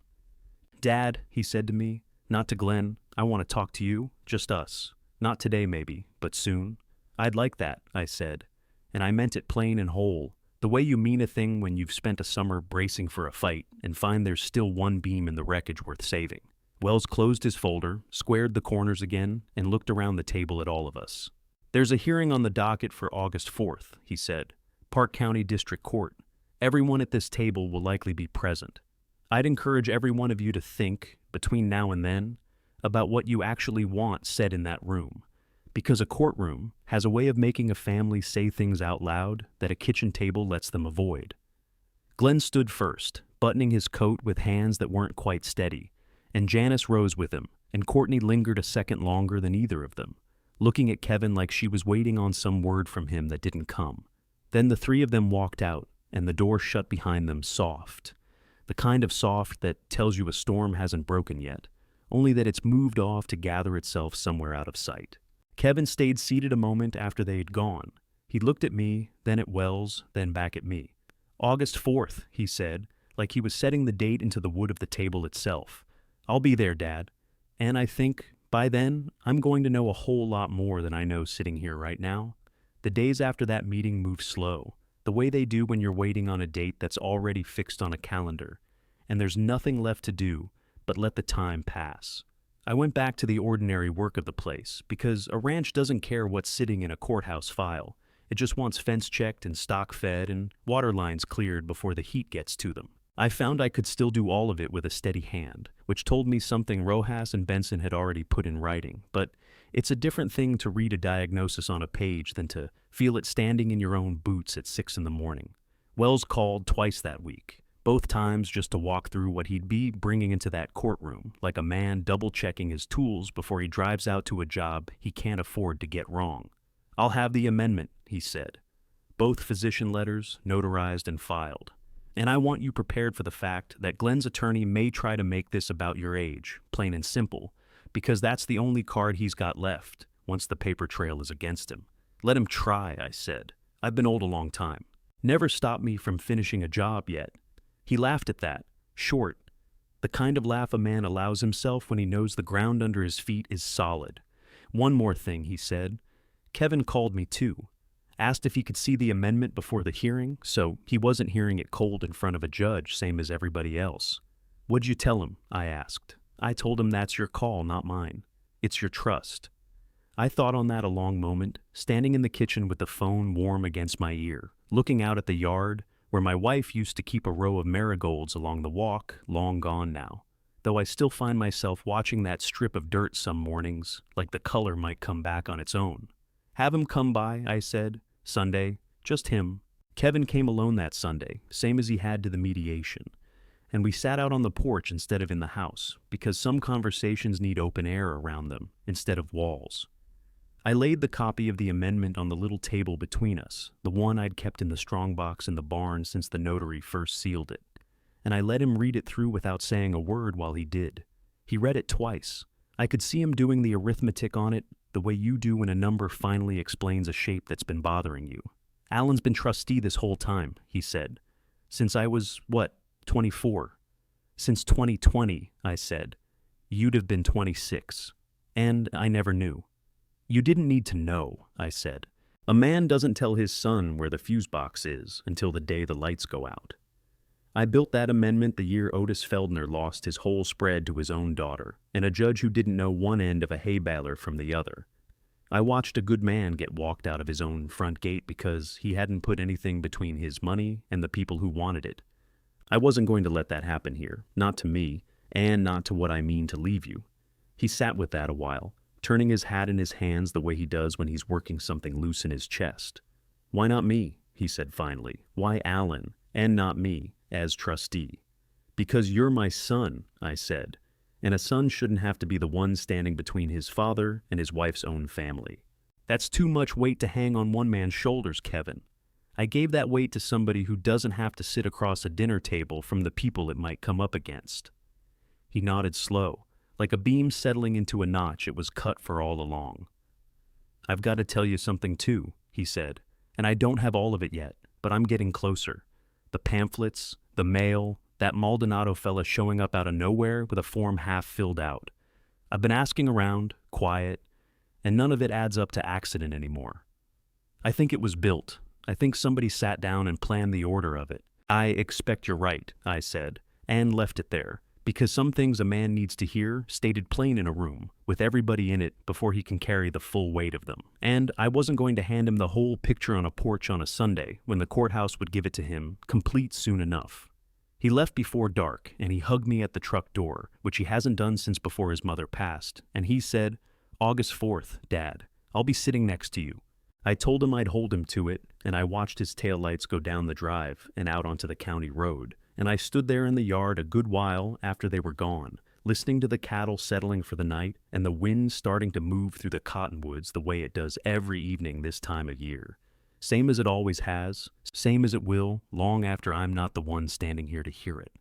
"Dad," he said to me, not to Glenn, "I want to talk to you, just us. Not today maybe, but soon." "I'd like that," I said. and I meant it plain and whole, the way you mean a thing when you've spent a summer bracing for a fight and find there's still one beam in the wreckage worth saving. Wells closed his folder, squared the corners again, and looked around the table at all of us. "There's a hearing on the docket for August 4th, he said. Park County District Court. Everyone at this table will likely be present. I'd encourage every one of you to think, between now and then, about what you actually want said in that room. Because a courtroom has a way of making a family say things out loud that a kitchen table lets them avoid." Glenn stood first, buttoning his coat with hands that weren't quite steady, and Janice rose with him, and Courtney lingered a second longer than either of them, looking at Kevin like she was waiting on some word from him that didn't come. Then the three of them walked out, and the door shut behind them soft. The kind of soft that tells you a storm hasn't broken yet, only that it's moved off to gather itself somewhere out of sight. Kevin stayed seated a moment after they had gone. He looked at me, then at Wells, then back at me. "August 4th, he said, like he was setting the date into the wood of the table itself. "I'll be there, Dad. And I think, by then, I'm going to know a whole lot more than I know sitting here right now." The days after that meeting moved slow, the way they do when you're waiting on a date that's already fixed on a calendar, and there's nothing left to do but let the time pass. I went back to the ordinary work of the place, because a ranch doesn't care what's sitting in a courthouse file. It just wants fence checked and stock fed and water lines cleared before the heat gets to them. I found I could still do all of it with a steady hand, which told me something Rojas and Benson had already put in writing, but it's a different thing to read a diagnosis on a page than to feel it standing in your own boots at 6 in the morning. Wells called twice that week, both times just to walk through what he'd be bringing into that courtroom, like a man double-checking his tools before he drives out to a job he can't afford to get wrong. "I'll have the amendment," he said. "Both physician letters, notarized and filed. And I want you prepared for the fact that Glenn's attorney may try to make this about your age, plain and simple, because that's the only card he's got left once the paper trail is against him. Let him try," I said. "I've been old a long time. Never stopped me from finishing a job yet." He laughed at that, short, the kind of laugh a man allows himself when he knows the ground under his feet is solid. "One more thing," he said. "Kevin called me too. Asked if he could see the amendment before the hearing, so he wasn't hearing it cold in front of a judge, same as everybody else." "What'd you tell him?" I asked. "I told him that's your call, not mine. It's your trust." I thought on that a long moment, standing in the kitchen with the phone warm against my ear, looking out at the yard, where my wife used to keep a row of marigolds along the walk, long gone now, though I still find myself watching that strip of dirt some mornings, like the color might come back on its own. "Have him come by," I said. "Sunday, just him." Kevin came alone that Sunday, same as he had to the mediation, and we sat out on the porch instead of in the house, because some conversations need open air around them instead of walls. I laid the copy of the amendment on the little table between us, the one I'd kept in the strongbox in the barn since the notary first sealed it, and I let him read it through without saying a word while he did. He read it twice. I could see him doing the arithmetic on it the way you do when a number finally explains a shape that's been bothering you. "Alan's been trustee this whole time," he said. "Since I was, 24? "Since 2020, I said. "You'd have been 26. "And I never knew." "You didn't need to know," I said. "A man doesn't tell his son where the fuse box is until the day the lights go out." I built that amendment the year Otis Feldner lost his whole spread to his own daughter, and a judge who didn't know one end of a hay baler from the other. I watched a good man get walked out of his own front gate because he hadn't put anything between his money and the people who wanted it. I wasn't going to let that happen here, not to me, and not to what I mean to leave you. He sat with that a while, turning his hat in his hands the way he does when he's working something loose in his chest. "Why not me?" he said finally. "Why Alan, and not me, as trustee?" "Because you're my son," I said, "and a son shouldn't have to be the one standing between his father and his wife's own family." "That's too much weight to hang on one man's shoulders, Kevin. I gave that weight to somebody who doesn't have to sit across a dinner table from the people it might come up against." He nodded slow. Like a beam settling into a notch, it was cut for all along. "I've got to tell you something too," he said, "and I don't have all of it yet, but I'm getting closer. The pamphlets, the mail, that Maldonado fella showing up out of nowhere with a form half filled out. I've been asking around, quiet, and none of it adds up to accident anymore. I think it was built. I think somebody sat down and planned the order of it. I expect you're right, I said, and left it there, because some things a man needs to hear stated plain in a room, with everybody in it before he can carry the full weight of them. And I wasn't going to hand him the whole picture on a porch on a Sunday when the courthouse would give it to him, complete soon enough. He left before dark, and he hugged me at the truck door, which he hasn't done since before his mother passed, and he said, "August 4th, Dad. I'll be sitting next to you." I told him I'd hold him to it, and I watched his taillights go down the drive and out onto the county road, and I stood there in the yard a good while after they were gone, listening to the cattle settling for the night and the wind starting to move through the cottonwoods the way it does every evening this time of year. Same as it always has, same as it will, long after I'm not the one standing here to hear it.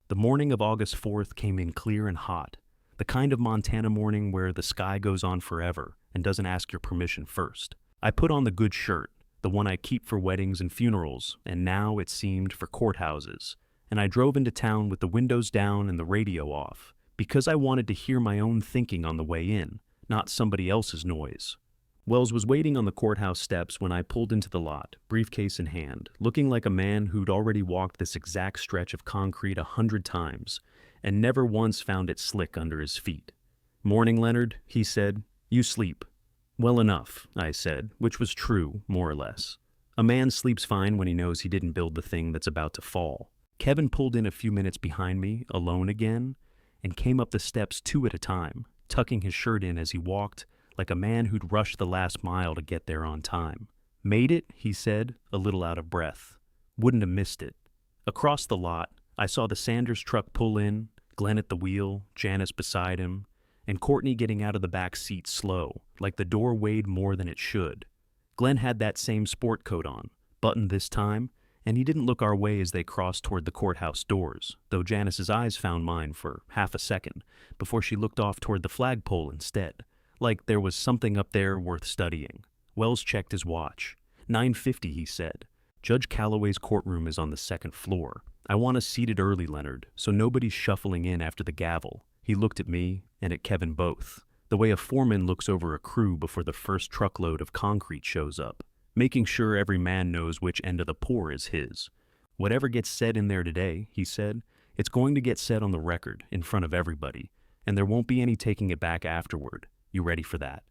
The morning of August 4th came in clear and hot, the kind of Montana morning where the sky goes on forever and doesn't ask your permission first. I put on the good shirt, the one I keep for weddings and funerals, and now it seemed for courthouses, and I drove into town with the windows down and the radio off, because I wanted to hear my own thinking on the way in, not somebody else's noise. Wells was waiting on the courthouse steps when I pulled into the lot, briefcase in hand, looking like a man who'd already walked this exact stretch of concrete 100 times, and never once found it slick under his feet. "Morning, Leonard," he said. "You sleep." "Well enough," I said, which was true, more or less. A man sleeps fine when he knows he didn't build the thing that's about to fall. Kevin pulled in a few minutes behind me, alone again, and came up the steps 2 at a time, tucking his shirt in as he walked, like a man who'd rushed the last mile to get there on time. "Made it," he said, a little out of breath. "Wouldn't have missed it." Across the lot, I saw the Sanders truck pull in, Glenn at the wheel, Janice beside him, and Courtney getting out of the back seat slow, like the door weighed more than it should. Glenn had that same sport coat on, buttoned this time, and he didn't look our way as they crossed toward the courthouse doors, though Janice's eyes found mine for half a second, before she looked off toward the flagpole instead, like there was something up there worth studying. Wells checked his watch. 9:50, he said. "Judge Calloway's courtroom is on the 2nd floor. I want us seated early, Leonard, so nobody's shuffling in after the gavel." He looked at me and at Kevin both, the way a foreman looks over a crew before the first truckload of concrete shows up, making sure every man knows which end of the pour is his. "Whatever gets said in there today," he said, "it's going to get said on the record, in front of everybody, and there won't be any taking it back afterward. You ready for that?"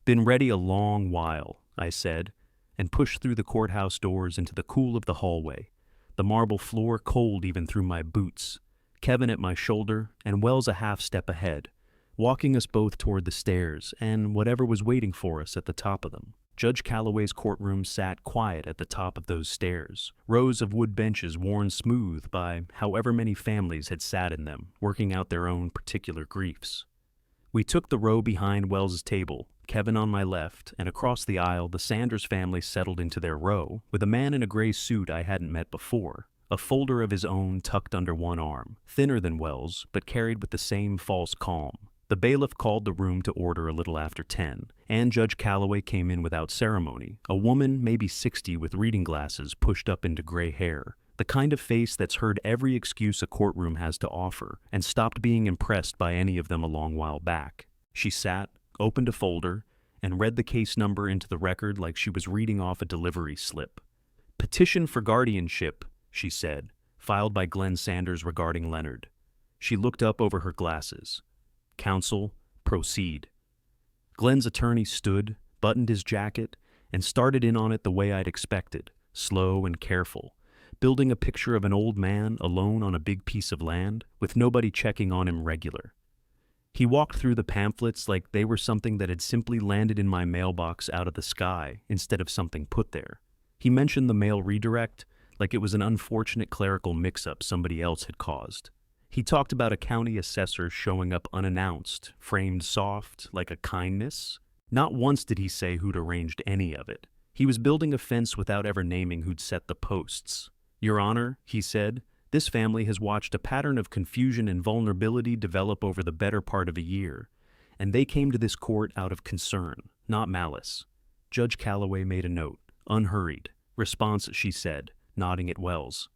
"Been ready a long while," I said, and pushed through the courthouse doors into the cool of the hallway, the marble floor cold even through my boots, Kevin at my shoulder, and Wells a half step ahead, walking us both toward the stairs and whatever was waiting for us at the top of them. Judge Calloway's courtroom sat quiet at the top of those stairs, rows of wood benches worn smooth by however many families had sat in them, working out their own particular griefs. We took the row behind Wells's table, Kevin on my left, and across the aisle the Sanders family settled into their row, with a man in a gray suit I hadn't met before, a folder of his own tucked under one arm, thinner than Wells, but carried with the same false calm. The bailiff called the room to order a little after 10, and Judge Calloway came in without ceremony, a woman maybe 60 with reading glasses pushed up into gray hair, the kind of face that's heard every excuse a courtroom has to offer and stopped being impressed by any of them a long while back. She sat, opened a folder, and read the case number into the record like she was reading off a delivery slip. "Petition for guardianship," she said, filed by Glenn Sanders regarding Leonard. She looked up over her glasses. "Counsel, proceed." Glenn's attorney stood, buttoned his jacket, and started in on it the way I'd expected, slow and careful, building a picture of an old man alone on a big piece of land, with nobody checking on him regular. He walked through the pamphlets like they were something that had simply landed in my mailbox out of the sky instead of something put there. He mentioned the mail redirect like it was an unfortunate clerical mix-up somebody else had caused. He talked about a county assessor showing up unannounced, framed soft, like a kindness. Not once did he say who'd arranged any of it. He was building a fence without ever naming who'd set the posts. "Your Honor," he said, "this family has watched a pattern of confusion and vulnerability develop over the better part of a year, and they came to this court out of concern, not malice." Judge Calloway made a note, unhurried. "Response," she said, nodding at Wells.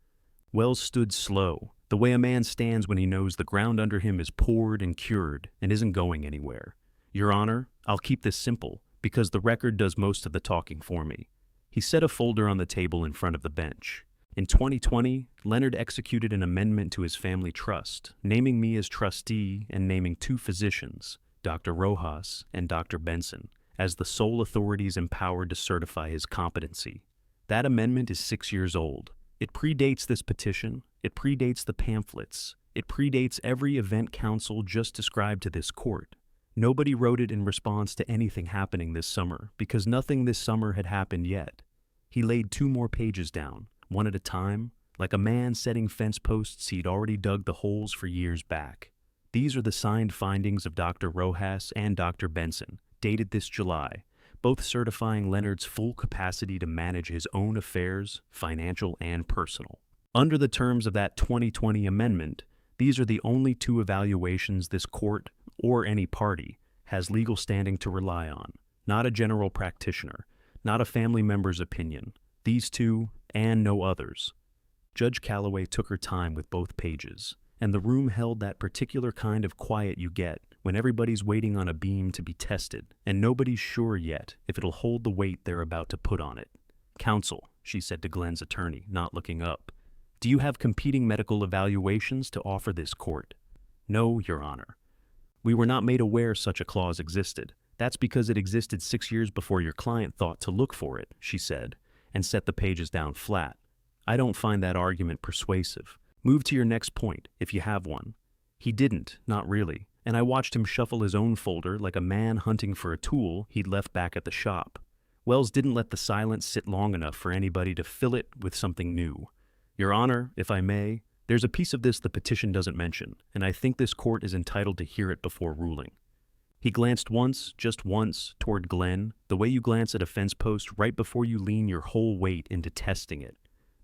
Wells stood slow, the way a man stands when he knows the ground under him is poured and cured and isn't going anywhere. "Your Honor, I'll keep this simple, because the record does most of the talking for me." He set a folder on the table in front of the bench. In 2020, Leonard executed an amendment to his family trust, naming me as trustee and naming two physicians, Dr. Rojas and Dr. Benson, as the sole authorities empowered to certify his competency. That amendment is 6 years old. It predates this petition, it predates the pamphlets, it predates every event counsel just described to this court. Nobody wrote it in response to anything happening this summer, because nothing this summer had happened yet. He laid 2 more pages down, one at a time, like a man setting fence posts he'd already dug the holes for years back. These are the signed findings of Dr. Rojas and Dr. Benson, dated this July, both certifying Leonard's full capacity to manage his own affairs, financial and personal. Under the terms of that 2020 amendment, these are the only 2 evaluations this court, or any party, has legal standing to rely on, not a general practitioner, not a family member's opinion. These 2, and no others. Judge Calloway took her time with both pages, and the room held that particular kind of quiet you get when everybody's waiting on a beam to be tested, and nobody's sure yet if it'll hold the weight they're about to put on it. "Counsel," she said to Glenn's attorney, not looking up, "do you have competing medical evaluations to offer this court?" "No, Your Honor. We were not made aware such a clause existed. That's because it existed 6 years before your client thought to look for it," she said, and set the pages down flat. "I don't find that argument persuasive. Move to your next point, if you have one." He didn't, not really, and I watched him shuffle his own folder like a man hunting for a tool he'd left back at the shop. Wells didn't let the silence sit long enough for anybody to fill it with something new. "Your Honor, if I may, there's a piece of this the petition doesn't mention, and I think this court is entitled to hear it before ruling." He glanced once, just once, toward Glenn, the way you glance at a fence post right before you lean your whole weight into testing it.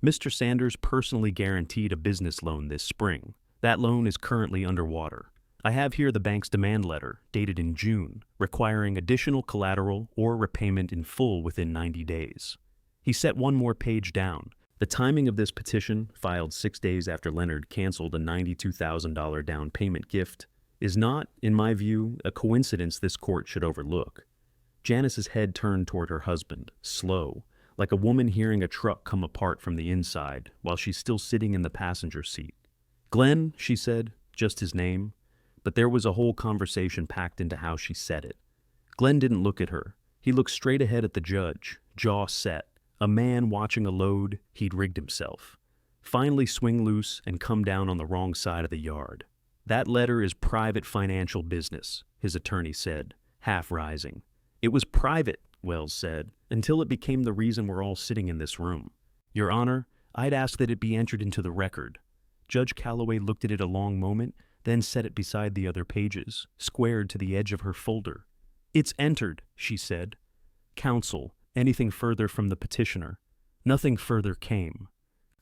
"Mr. Sanders personally guaranteed a business loan this spring. That loan is currently underwater. I have here the bank's demand letter, dated in June, requiring additional collateral or repayment in full within 90 days. He set 1 more page down. The timing of this petition, filed 6 days after Leonard canceled a $92,000 down payment gift, is not, in my view, a coincidence this court should overlook. Janice's head turned toward her husband, slow, like a woman hearing a truck come apart from the inside while she's still sitting in the passenger seat. "Glenn," she said, just his name, but there was a whole conversation packed into how she said it. Glenn didn't look at her. He looked straight ahead at the judge, jaw set, a man watching a load he'd rigged himself. Finally swing loose and come down on the wrong side of the yard. "That letter is private financial business," his attorney said, half rising. "It was private," Wells said, "until it became the reason we're all sitting in this room. Your Honor, I'd ask that it be entered into the record." Judge Calloway looked at it a long moment, then set it beside the other pages, squared to the edge of her folder. "It's entered," she said. "Counsel, anything further from the petitioner?" Nothing further came.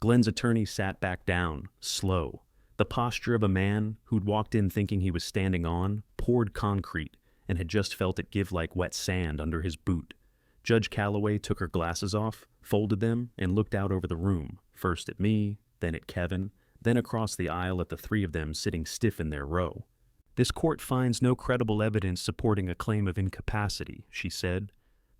Glenn's attorney sat back down, slow. The posture of a man who'd walked in thinking he was standing on poured concrete and had just felt it give like wet sand under his boot. Judge Calloway took her glasses off, folded them, and looked out over the room, first at me, then at Kevin, then across the aisle at the 3 of them sitting stiff in their row. "This court finds no credible evidence supporting a claim of incapacity," she said.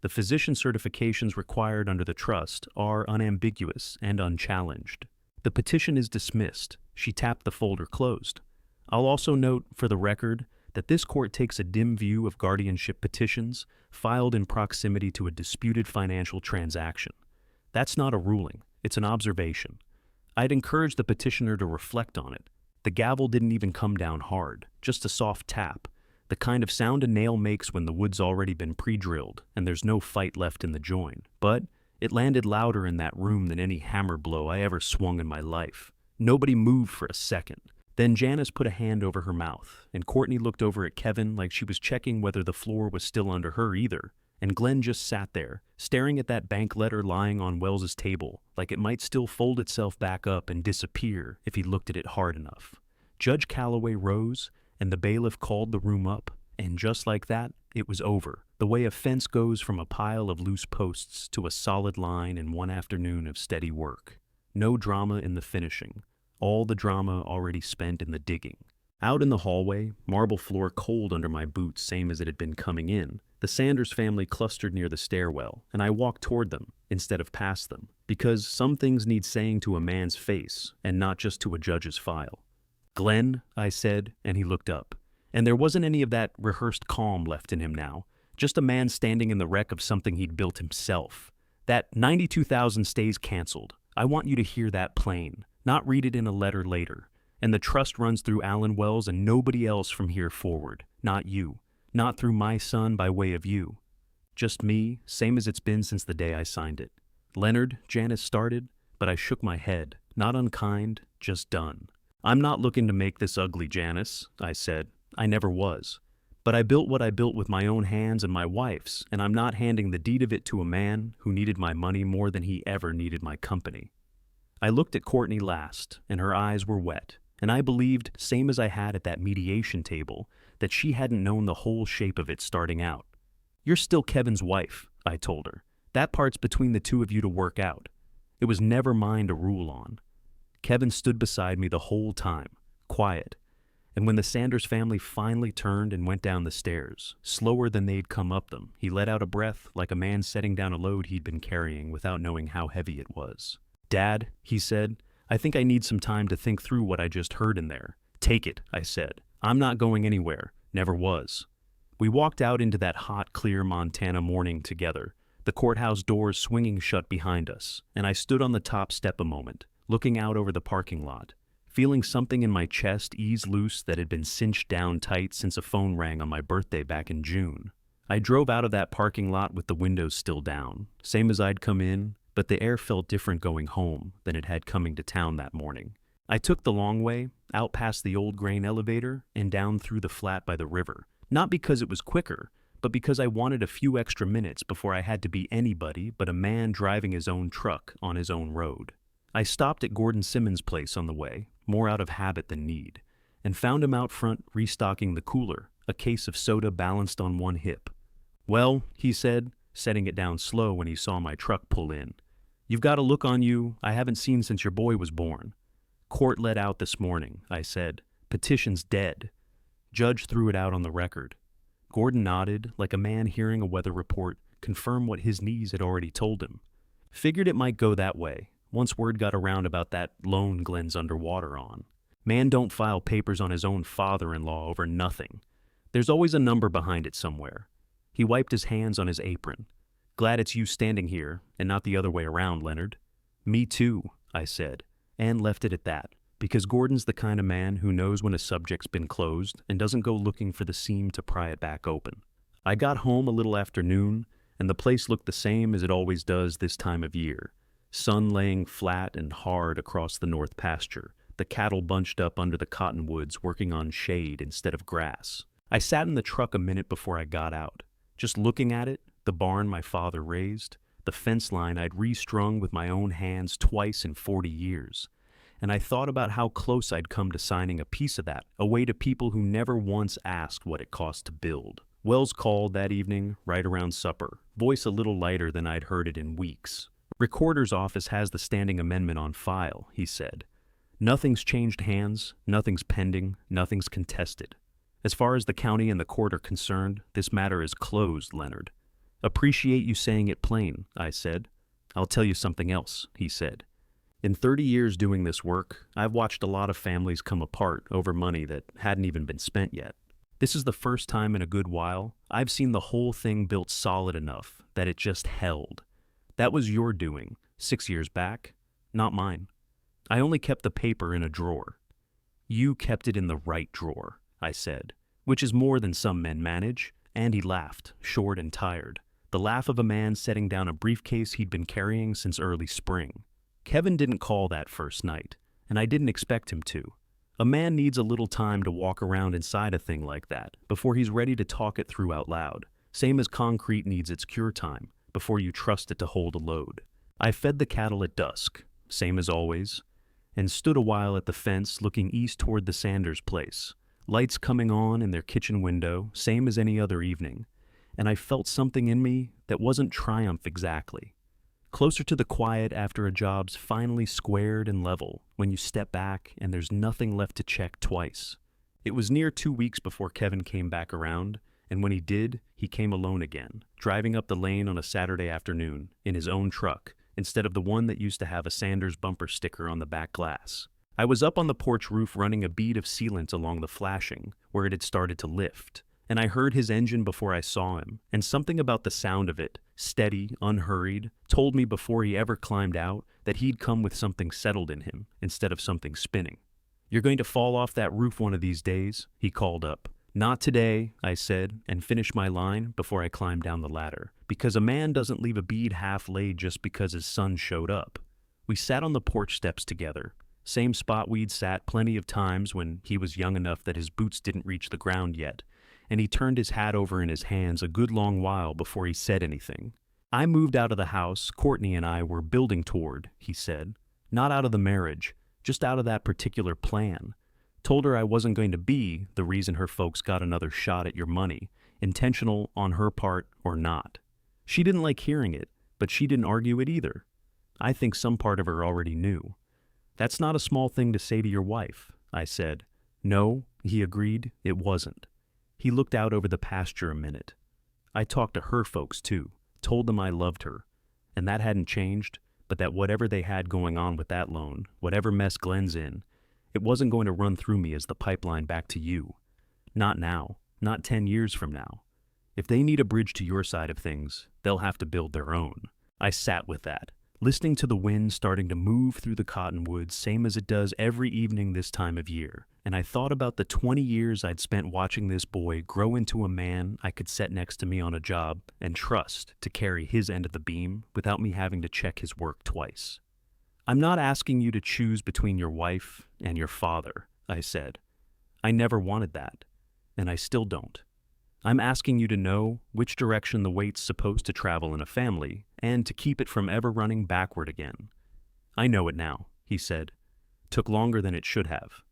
"The physician certifications required under the trust are unambiguous and unchallenged. The petition is dismissed." She tapped the folder closed. "I'll also note, for the record, that this court takes a dim view of guardianship petitions filed in proximity to a disputed financial transaction. That's not a ruling, it's an observation. I'd encourage the petitioner to reflect on it. The gavel didn't even come down hard, just a soft tap, the kind of sound a nail makes when the wood's already been pre-drilled and there's no fight left in the join. But it landed louder in that room than any hammer blow I ever swung in my life. Nobody moved for a second. Then Janice put a hand over her mouth, and Courtney looked over at Kevin like she was checking whether the floor was still under her either, and Glenn just sat there, staring at that bank letter lying on Wells's table, like it might still fold itself back up and disappear if he looked at it hard enough. Judge Calloway rose, and the bailiff called the room up, and just like that, it was over, the way a fence goes from a pile of loose posts to a solid line in one afternoon of steady work. No drama in the finishing. All the drama already spent in the digging. Out in the hallway, marble floor cold under my boots same as it had been coming in, the Sanders family clustered near the stairwell, and I walked toward them, instead of past them, because some things need saying to a man's face and not just to a judge's file. "Glenn," I said, and he looked up. And there wasn't any of that rehearsed calm left in him now, just a man standing in the wreck of something he'd built himself. "That 92,000 stays canceled. I want you to hear that plain, not read it in a letter later. And the trust runs through Alan Wells and nobody else from here forward. Not you. Not through my son by way of you. Just me, same as it's been since the day I signed it." "Leonard," Janice started, but I shook my head. Not unkind, just done. "I'm not looking to make this ugly, Janice," I said. "I never was. But I built what I built with my own hands and my wife's, and I'm not handing the deed of it to a man who needed my money more than he ever needed my company." I looked at Courtney last, and her eyes were wet, and I believed, same as I had at that mediation table, that she hadn't known the whole shape of it starting out. "You're still Kevin's wife," I told her. "That part's between the two of you to work out. It was never mine to rule on." Kevin stood beside me the whole time, quiet, and when the Sanders family finally turned and went down the stairs, slower than they'd come up them, he let out a breath like a man setting down a load he'd been carrying without knowing how heavy it was. "Dad," he said, "I think I need some time to think through what I just heard in there." "Take it," I said. "I'm not going anywhere. Never was." We walked out into that hot, clear Montana morning together, the courthouse doors swinging shut behind us, and I stood on the top step a moment, looking out over the parking lot, feeling something in my chest ease loose that had been cinched down tight since a phone rang on my birthday back in June. I drove out of that parking lot with the windows still down, same as I'd come in, but the air felt different going home than it had coming to town that morning. I took the long way, out past the old grain elevator and down through the flat by the river, not because it was quicker, but because I wanted a few extra minutes before I had to be anybody but a man driving his own truck on his own road. I stopped at Gordon Simmons' place on the way, more out of habit than need, and found him out front restocking the cooler, a case of soda balanced on one hip. "Well," he said, setting it down slow when he saw my truck pull in, "you've got a look on you I haven't seen since your boy was born." "Court let out this morning," I said. "Petition's dead." Judge threw it out on the record. Gordon nodded, like a man hearing a weather report confirm what his knees had already told him. "Figured it might go that way, once word got around about that loan Glenn's underwater on. Man don't file papers on his own father-in-law over nothing. There's always a number behind it somewhere." He wiped his hands on his apron. "Glad it's you standing here, and not the other way around, Leonard." "Me too," I said, and left it at that, because Gordon's the kind of man who knows when a subject's been closed and doesn't go looking for the seam to pry it back open. I got home a little after noon, and the place looked the same as it always does this time of year. Sun laying flat and hard across the north pasture, the cattle bunched up under the cottonwoods working on shade instead of grass. I sat in the truck a minute before I got out, just looking at it, the barn my father raised, the fence line I'd restrung with my own hands twice in 40 years. And I thought about how close I'd come to signing a piece of that, away to people who never once asked what it cost to build. Wells called that evening, right around supper, voice a little lighter than I'd heard it in weeks. "Recorder's office has the standing amendment on file," he said. "Nothing's changed hands, nothing's pending, nothing's contested. As far as the county and the court are concerned, this matter is closed, Leonard." "Appreciate you saying it plain," I said. "I'll tell you something else," he said. "In 30 years doing this work, I've watched a lot of families come apart over money that hadn't even been spent yet. This is the first time in a good while I've seen the whole thing built solid enough that it just held. That was your doing, 6 years back, not mine. I only kept the paper in a drawer." "You kept it in the right drawer," I said, "which is more than some men manage," and he laughed, short and tired, the laugh of a man setting down a briefcase he'd been carrying since early spring. Kevin didn't call that first night, and I didn't expect him to. A man needs a little time to walk around inside a thing like that before he's ready to talk it through out loud, same as concrete needs its cure time before you trust it to hold a load. I fed the cattle at dusk, same as always, and stood a while at the fence looking east toward the Sanders place, lights coming on in their kitchen window, same as any other evening, and I felt something in me that wasn't triumph exactly. Closer to the quiet after a job's finally squared and level, when you step back and there's nothing left to check twice. It was near 2 weeks before Kevin came back around, and when he did, he came alone again, driving up the lane on a Saturday afternoon in his own truck, instead of the one that used to have a Sanders bumper sticker on the back glass. I was up on the porch roof running a bead of sealant along the flashing, where it had started to lift, and I heard his engine before I saw him, and something about the sound of it, steady, unhurried, told me before he ever climbed out that he'd come with something settled in him instead of something spinning. "You're going to fall off that roof one of these days," he called up. "Not today," I said, and finished my line before I climbed down the ladder, because a man doesn't leave a bead half laid just because his son showed up. We sat on the porch steps together, same spot we'd sat plenty of times when he was young enough that his boots didn't reach the ground yet, and he turned his hat over in his hands a good long while before he said anything. "I moved out of the house Courtney and I were building toward," he said. "Not out of the marriage, just out of that particular plan. Told her I wasn't going to be the reason her folks got another shot at your money, intentional on her part or not. She didn't like hearing it, but she didn't argue it either. I think some part of her already knew. That's not a small thing to say to your wife," I said. "No," he agreed, "it wasn't." He looked out over the pasture a minute. "I talked to her folks too, told them I loved her, and that hadn't changed, but that whatever they had going on with that loan, whatever mess Glenn's in, it wasn't going to run through me as the pipeline back to you. Not now, not 10 years from now. If they need a bridge to your side of things, they'll have to build their own." I sat with that, listening to the wind starting to move through the cottonwoods same as it does every evening this time of year, and I thought about the 20 years I'd spent watching this boy grow into a man I could set next to me on a job and trust to carry his end of the beam without me having to check his work twice. "I'm not asking you to choose between your wife and your father," I said. "I never wanted that, and I still don't. I'm asking you to know which direction the weight's supposed to travel in a family, and to keep it from ever running backward again." "I know it now," he said. "Took longer than it should have.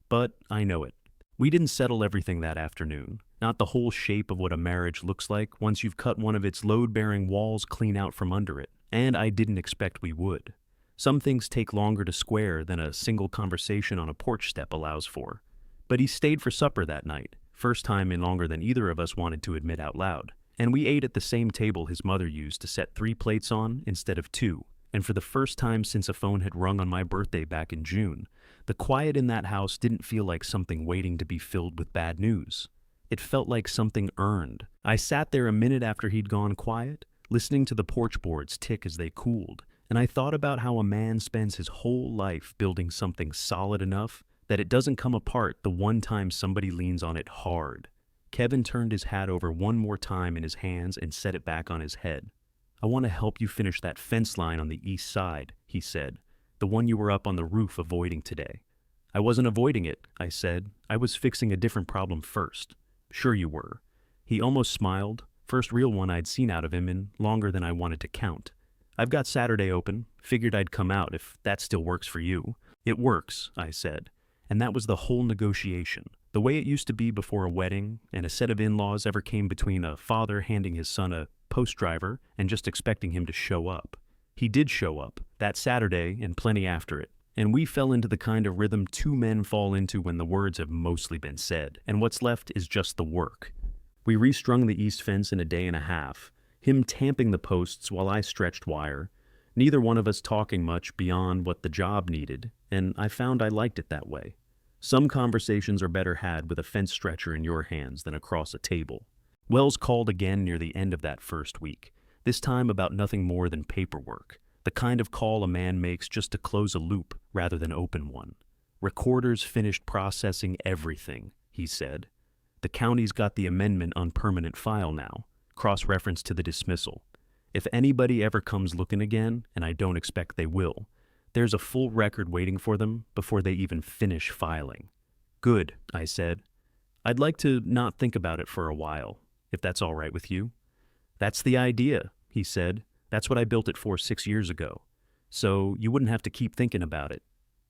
But I know it." We didn't settle everything that afternoon, not the whole shape of what a marriage looks like once you've cut one of its load-bearing walls clean out from under it, and I didn't expect we would. Some things take longer to square than a single conversation on a porch step allows for. But he stayed for supper that night, first time in longer than either of us wanted to admit out loud, and we ate at the same table his mother used to set 3 plates on instead of 2, and for the first time since a phone had rung on my birthday back in June, the quiet in that house didn't feel like something waiting to be filled with bad news. It felt like something earned. I sat there a minute after he'd gone quiet, listening to the porch boards tick as they cooled, and I thought about how a man spends his whole life building something solid enough that it doesn't come apart the one time somebody leans on it hard. Kevin turned his hat over one more time in his hands and set it back on his head. "I want to help you finish that fence line on the east side," he said, "the one you were up on the roof avoiding today." "I wasn't avoiding it," I said. "I was fixing a different problem first." "Sure you were." He almost smiled, first real one I'd seen out of him in longer than I wanted to count. "I've got Saturday open, figured I'd come out if that still works for you." "It works," I said. And that was the whole negotiation, the way it used to be before a wedding and a set of in-laws ever came between a father handing his son a post driver and just expecting him to show up. He did show up, that Saturday and plenty after it, and we fell into the kind of rhythm 2 men fall into when the words have mostly been said, and what's left is just the work. We restrung the east fence in a day and a half, him tamping the posts while I stretched wire, neither one of us talking much beyond what the job needed, and I found I liked it that way. Some conversations are better had with a fence stretcher in your hands than across a table. Wells called again near the end of that first week, this time about nothing more than paperwork, the kind of call a man makes just to close a loop rather than open one. "Recorders finished processing everything," he said. "The county's got the amendment on permanent file now, cross-reference to the dismissal. If anybody ever comes looking again, and I don't expect they will, there's a full record waiting for them before they even finish filing." "Good," I said. "I'd like to not think about it for a while, if that's all right with you." "That's the idea," he said. "That's what I built it for 6 years ago. So you wouldn't have to keep thinking about it."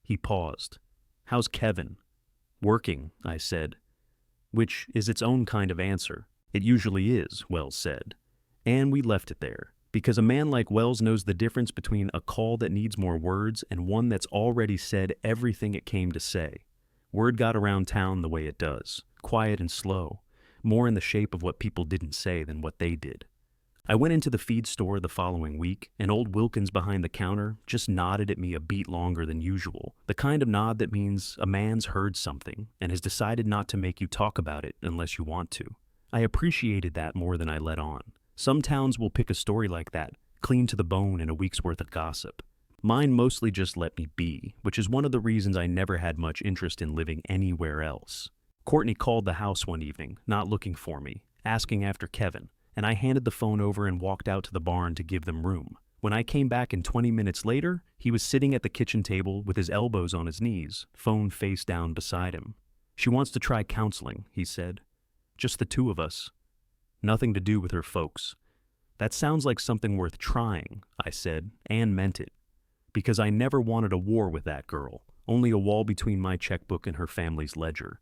He paused. "How's Kevin?" "Working," I said. Which is its own kind of answer. It usually is, Wells said. And we left it there, because a man like Wells knows the difference between a call that needs more words and one that's already said everything it came to say. Word got around town the way it does, quiet and slow, more in the shape of what people didn't say than what they did. I went into the feed store the following week, and old Wilkins behind the counter just nodded at me a beat longer than usual, the kind of nod that means a man's heard something and has decided not to make you talk about it unless you want to. I appreciated that more than I let on. Some towns will pick a story like that, clean to the bone in a week's worth of gossip. Mine mostly just let me be, which is one of the reasons I never had much interest in living anywhere else. Courtney called the house one evening, not looking for me, asking after Kevin, and I handed the phone over and walked out to the barn to give them room. When I came back 20 minutes later, he was sitting at the kitchen table with his elbows on his knees, phone face down beside him. "She wants to try counseling," he said. "Just the two of us. Nothing to do with her folks." "That sounds like something worth trying," I said, and meant it. Because I never wanted a war with that girl, only a wall between my checkbook and her family's ledger.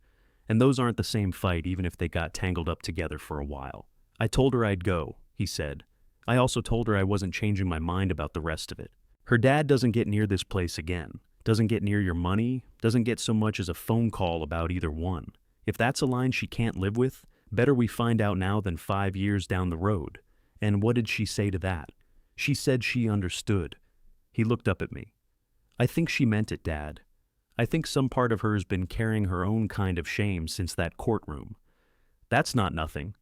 And those aren't the same fight even if they got tangled up together for a while. "I told her I'd go," he said. "I also told her I wasn't changing my mind about the rest of it. Her dad doesn't get near this place again, doesn't get near your money, doesn't get so much as a phone call about either one. If that's a line she can't live with, better we find out now than 5 years down the road." And what did she say to that? She said she understood. He looked up at me. "I think she meant it, Dad. I think some part of her's been carrying her own kind of shame since that courtroom." "That's not nothing."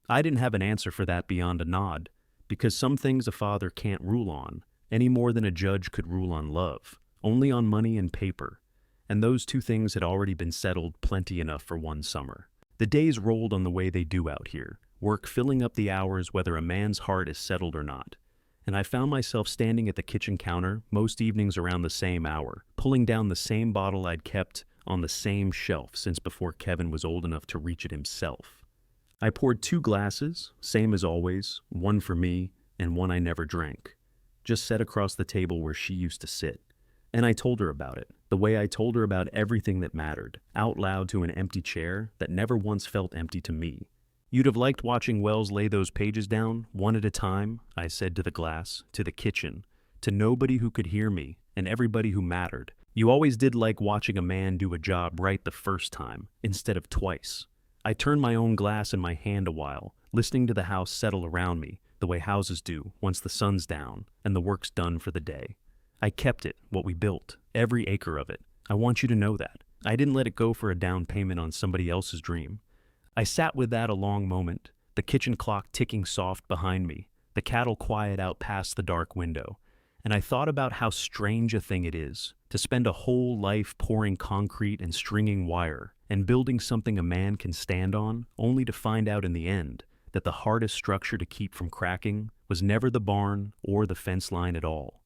I didn't have an answer for that beyond a nod, because some things a father can't rule on, any more than a judge could rule on love, only on money and paper. And those two things had already been settled plenty enough for one summer. The days rolled on the way they do out here, work filling up the hours whether a man's heart is settled or not. And I found myself standing at the kitchen counter most evenings around the same hour, pulling down the same bottle I'd kept on the same shelf since before Kevin was old enough to reach it himself. I poured 2 glasses, same as always, one for me and one I never drank, just set across the table where she used to sit. And I told her about it, the way I told her about everything that mattered, out loud to an empty chair that never once felt empty to me. "You'd have liked watching Wells lay those pages down, one at a time," I said to the glass, to the kitchen, to nobody who could hear me, and everybody who mattered. "You always did like watching a man do a job right the first time, instead of twice." I turned my own glass in my hand a while, listening to the house settle around me, the way houses do once the sun's down and the work's done for the day. I kept it, what we built, every acre of it. I want you to know that. I didn't let it go for a down payment on somebody else's dream. I sat with that a long moment, the kitchen clock ticking soft behind me, the cattle quiet out past the dark window, and I thought about how strange a thing it is to spend a whole life pouring concrete and stringing wire and building something a man can stand on, only to find out in the end that the hardest structure to keep from cracking was never the barn or the fence line at all.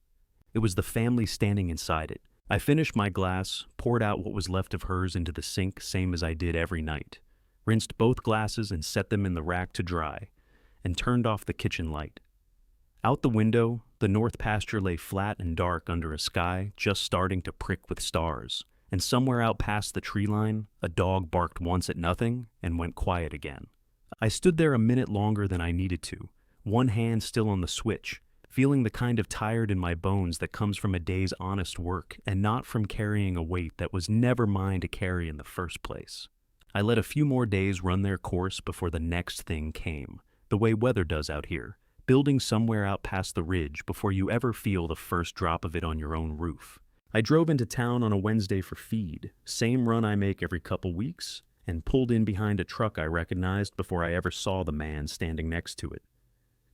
It was the family standing inside it. I finished my glass, poured out what was left of hers into the sink same as I did every night, rinsed both glasses and set them in the rack to dry, and turned off the kitchen light. Out the window, the north pasture lay flat and dark under a sky just starting to prick with stars, and somewhere out past the tree line, a dog barked once at nothing and went quiet again. I stood there a minute longer than I needed to, one hand still on the switch, feeling the kind of tired in my bones that comes from a day's honest work and not from carrying a weight that was never mine to carry in the first place. I let a few more days run their course before the next thing came, the way weather does out here, building somewhere out past the ridge before you ever feel the first drop of it on your own roof. I drove into town on a Wednesday for feed, same run I make every couple weeks, and pulled in behind a truck I recognized before I ever saw the man standing next to it.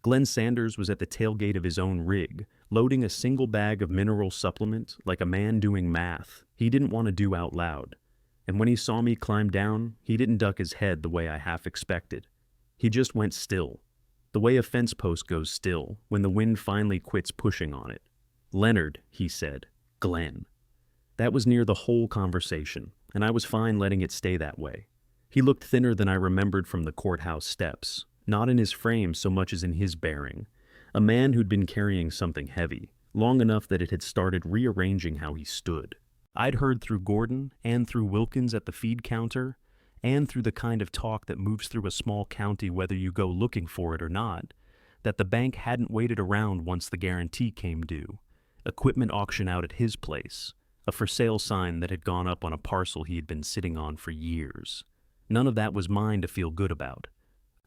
Glenn Sanders was at the tailgate of his own rig, loading a single bag of mineral supplement like a man doing math he didn't want to do out loud. And when he saw me climb down, he didn't duck his head the way I half expected. He just went still, the way a fence post goes still when the wind finally quits pushing on it. "Leonard," he said. "Glenn." That was near the whole conversation, and I was fine letting it stay that way. He looked thinner than I remembered from the courthouse steps, not in his frame so much as in his bearing. A man who'd been carrying something heavy, long enough that it had started rearranging how he stood. I'd heard through Gordon and through Wilkins at the feed counter, and through the kind of talk that moves through a small county whether you go looking for it or not, that the bank hadn't waited around once the guarantee came due. Equipment auction out at his place, a for sale sign that had gone up on a parcel he had been sitting on for years. None of that was mine to feel good about.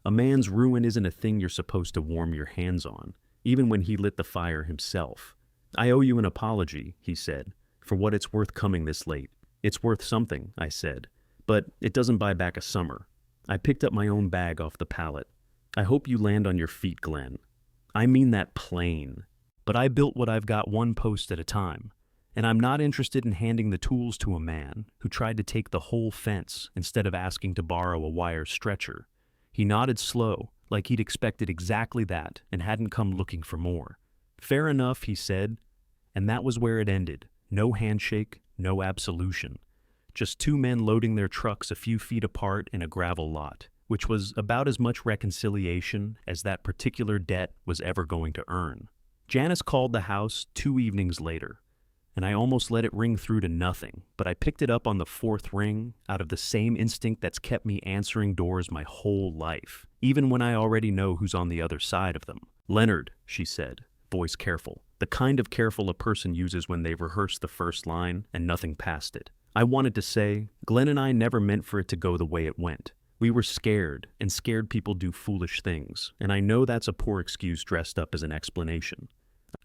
A man's ruin isn't a thing you're supposed to warm your hands on, even when he lit the fire himself. I owe you an apology, he said, for what it's worth coming this late. It's worth something, I said, but it doesn't buy back a summer. I picked up my own bag off the pallet. I hope you land on your feet, Glenn. I mean that plain. But I built what I've got one post at a time, and I'm not interested in handing the tools to a man who tried to take the whole fence instead of asking to borrow a wire stretcher. He nodded slow, like he'd expected exactly that and hadn't come looking for more. Fair enough, he said, and that was where it ended. No handshake, no absolution. Just two men loading their trucks a few feet apart in a gravel lot, which was about as much reconciliation as that particular debt was ever going to earn. Janice called the house 2 evenings later, and I almost let it ring through to nothing, but I picked it up on the 4th ring out of the same instinct that's kept me answering doors my whole life, even when I already know who's on the other side of them. "Leonard," she said, voice careful, the kind of careful a person uses when they've rehearsed the first line and nothing past it. I wanted to say, Glenn and I never meant for it to go the way it went. We were scared, and scared people do foolish things, and I know that's a poor excuse dressed up as an explanation.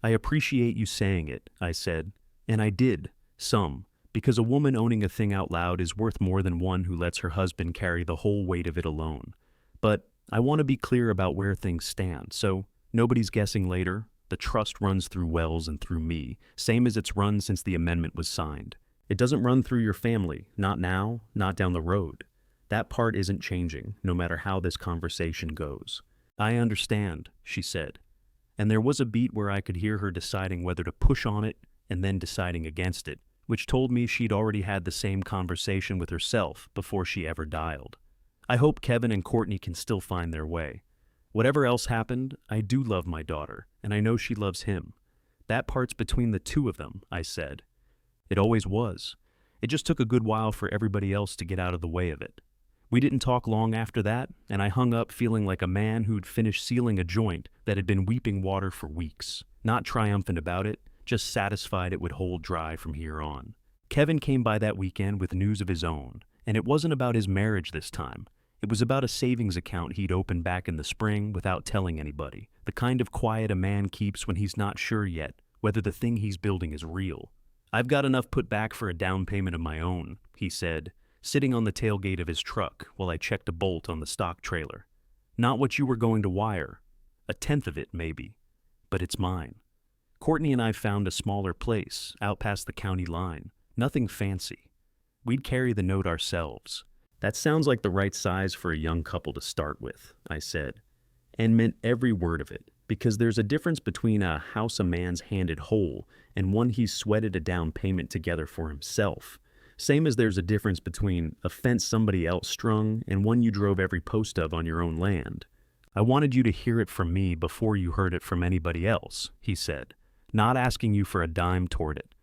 I appreciate you saying it, I said, and I did, some, because a woman owning a thing out loud is worth more than one who lets her husband carry the whole weight of it alone. But I want to be clear about where things stand, so nobody's guessing later. The trust runs through Wells and through me, same as it's run since the amendment was signed. It doesn't run through your family, not now, not down the road. That part isn't changing, no matter how this conversation goes. I understand, she said. And there was a beat where I could hear her deciding whether to push on it and then deciding against it, which told me she'd already had the same conversation with herself before she ever dialed. I hope Kevin and Courtney can still find their way. Whatever else happened, I do love my daughter, and I know she loves him. That part's between the two of them, I said. It always was. It just took a good while for everybody else to get out of the way of it. We didn't talk long after that, and I hung up feeling like a man who'd finished sealing a joint that had been weeping water for weeks. Not triumphant about it, just satisfied it would hold dry from here on. Kevin came by that weekend with news of his own, and it wasn't about his marriage this time. It was about a savings account he'd opened back in the spring without telling anybody, the kind of quiet a man keeps when he's not sure yet whether the thing he's building is real. "I've got enough put back for a down payment of my own," he said, sitting on the tailgate of his truck while I checked a bolt on the stock trailer. "Not what you were going to wire. 1/10 of it, maybe. But it's mine. Courtney and I found a smaller place out past the county line. Nothing fancy. We'd carry the note ourselves." "That sounds like the right size for a young couple to start with," I said, and meant every word of it, because there's a difference between a house a man's handed whole and one he's sweated a down payment together for himself. Same as there's a difference between a fence somebody else strung and one you drove every post of on your own land. "I wanted you to hear it from me before you heard it from anybody else," he said, "not asking you for a dime toward it.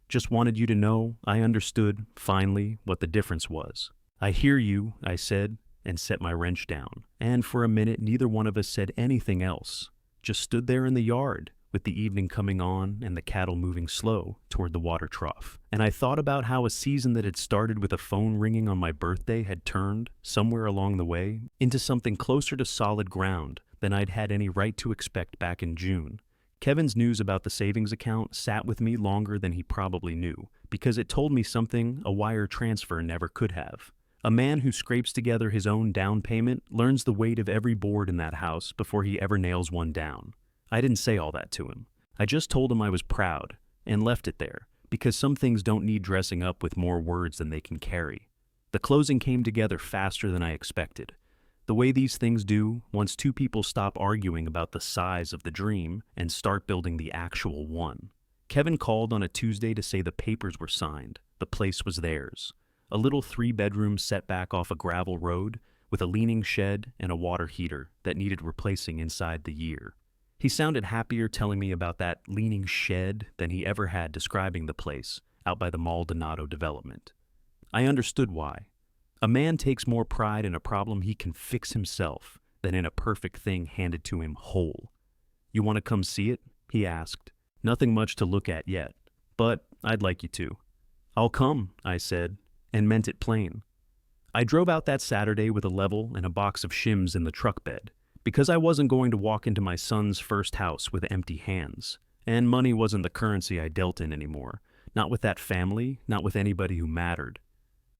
Just wanted you to know I understood, finally, what the difference was." "I hear you," I said, and set my wrench down. And for a minute, neither one of us said anything else. Just stood there in the yard, with the evening coming on and the cattle moving slow toward the water trough. And I thought about how a season that had started with a phone ringing on my birthday had turned, somewhere along the way, into something closer to solid ground than I'd had any right to expect back in June. Kevin's news about the savings account sat with me longer than he probably knew, because it told me something a wire transfer never could have. A man who scrapes together his own down payment learns the weight of every board in that house before he ever nails one down. I didn't say all that to him. I just told him I was proud, and left it there, because some things don't need dressing up with more words than they can carry. The closing came together faster than I expected. The way these things do once two people stop arguing about the size of the dream and start building the actual one. Kevin called on a Tuesday to say the papers were signed. The place was theirs. A little 3-bedroom setback off a gravel road with a leaning shed and a water heater that needed replacing inside the year. He sounded happier telling me about that leaning shed than he ever had describing the place out by the Maldonado development. I understood why. A man takes more pride in a problem he can fix himself than in a perfect thing handed to him whole. "You want to come see it?" he asked. "Nothing much to look at yet, but I'd like you to." "I'll come," I said, and meant it plain. I drove out that Saturday with a level and a box of shims in the truck bed, because I wasn't going to walk into my son's first house with empty hands. And money wasn't the currency I dealt in anymore. Not with that family, not with anybody who mattered.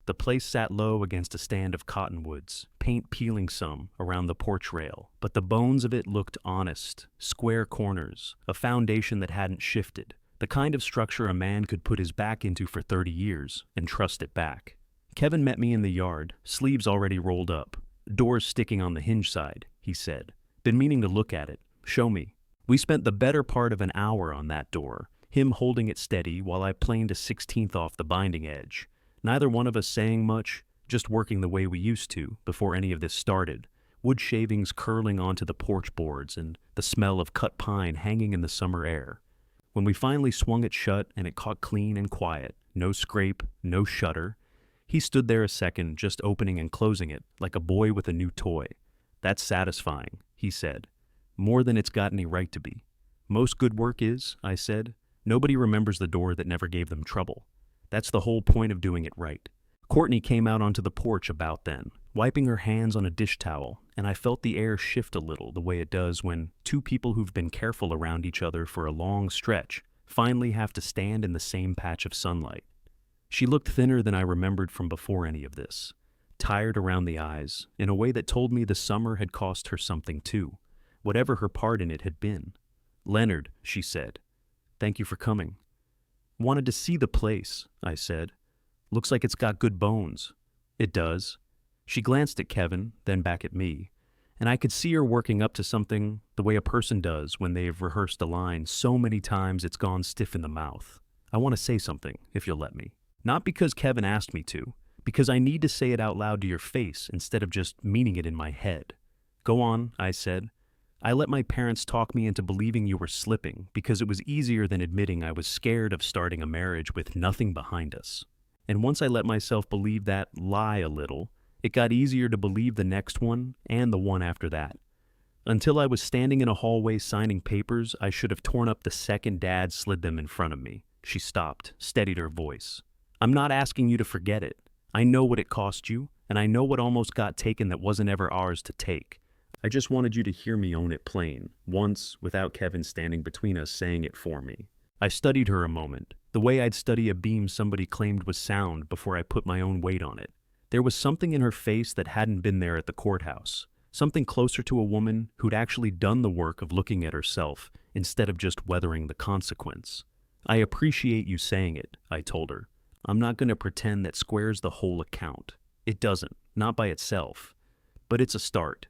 The place sat low against a stand of cottonwoods, paint peeling some around the porch rail, but the bones of it looked honest, square corners, a foundation that hadn't shifted, the kind of structure a man could put his back into for 30 years and trust it back. Kevin met me in the yard, sleeves already rolled up, doors sticking on the hinge side, he said. Been meaning to look at it. Show me. We spent the better part of an hour on that door, him holding it steady while I planed a 16th off the binding edge. Neither one of us saying much, just working the way we used to before any of this started, wood shavings curling onto the porch boards and the smell of cut pine hanging in the summer air. When we finally swung it shut and it caught clean and quiet, no scrape, no shutter, he stood there a second just opening and closing it like a boy with a new toy. That's satisfying, he said. More than it's got any right to be. Most good work is, I said. Nobody remembers the door that never gave them trouble. That's the whole point of doing it right. Courtney came out onto the porch about then, wiping her hands on a dish towel, and I felt the air shift a little the way it does when two people who've been careful around each other for a long stretch finally have to stand in the same patch of sunlight. She looked thinner than I remembered from before any of this, tired around the eyes, in a way that told me the summer had cost her something too, whatever her part in it had been. "Leonard," she said, "thank you for coming." "Wanted to see the place," I said. "Looks like it's got good bones." "It does." She glanced at Kevin, then back at me, and I could see her working up to something the way a person does when they've rehearsed a line so many times it's gone stiff in the mouth. "I want to say something, if you'll let me. Not because Kevin asked me to, because I need to say it out loud to your face instead of just meaning it in my head." "Go on," I said. "I let my parents talk me into believing you were slipping because it was easier than admitting I was scared of starting a marriage with nothing behind us. And once I let myself believe that lie a little, it got easier to believe the next one and the one after that. Until I was standing in a hallway signing papers I should have torn up the second Dad slid them in front of me." She stopped, steadied her voice. "I'm not asking you to forget it. I know what it cost you, and I know what almost got taken that wasn't ever ours to take. I just wanted you to hear me own it plain, once, without Kevin standing between us saying it for me." I studied her a moment, the way I'd study a beam somebody claimed was sound before I put my own weight on it. There was something in her face that hadn't been there at the courthouse, something closer to a woman who'd actually done the work of looking at herself instead of just weathering the consequence. "I appreciate you saying it," I told her. "I'm not going to pretend that squares the whole account. It doesn't, not by itself. But it's a start.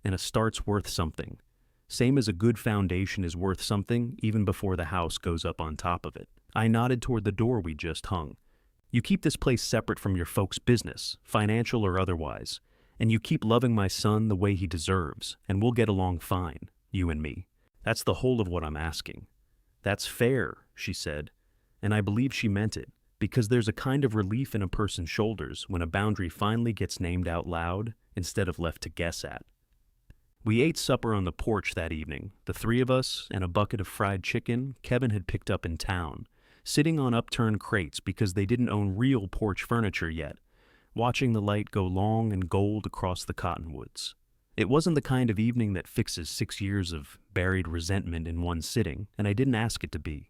And a start's worth something. Same as a good foundation is worth something even before the house goes up on top of it." I nodded toward the door we just hung. "You keep this place separate from your folks' business, financial or otherwise, and you keep loving my son the way he deserves, and we'll get along fine, you and me. That's the whole of what I'm asking." "That's fair," she said, and I believe she meant it, because there's a kind of relief in a person's shoulders when a boundary finally gets named out loud instead of left to guess at. We ate supper on the porch that evening, the three of us and a bucket of fried chicken Kevin had picked up in town, sitting on upturned crates because they didn't own real porch furniture yet, watching the light go long and gold across the cottonwoods. It wasn't the kind of evening that fixes 6 years of buried resentment in one sitting, and I didn't ask it to be.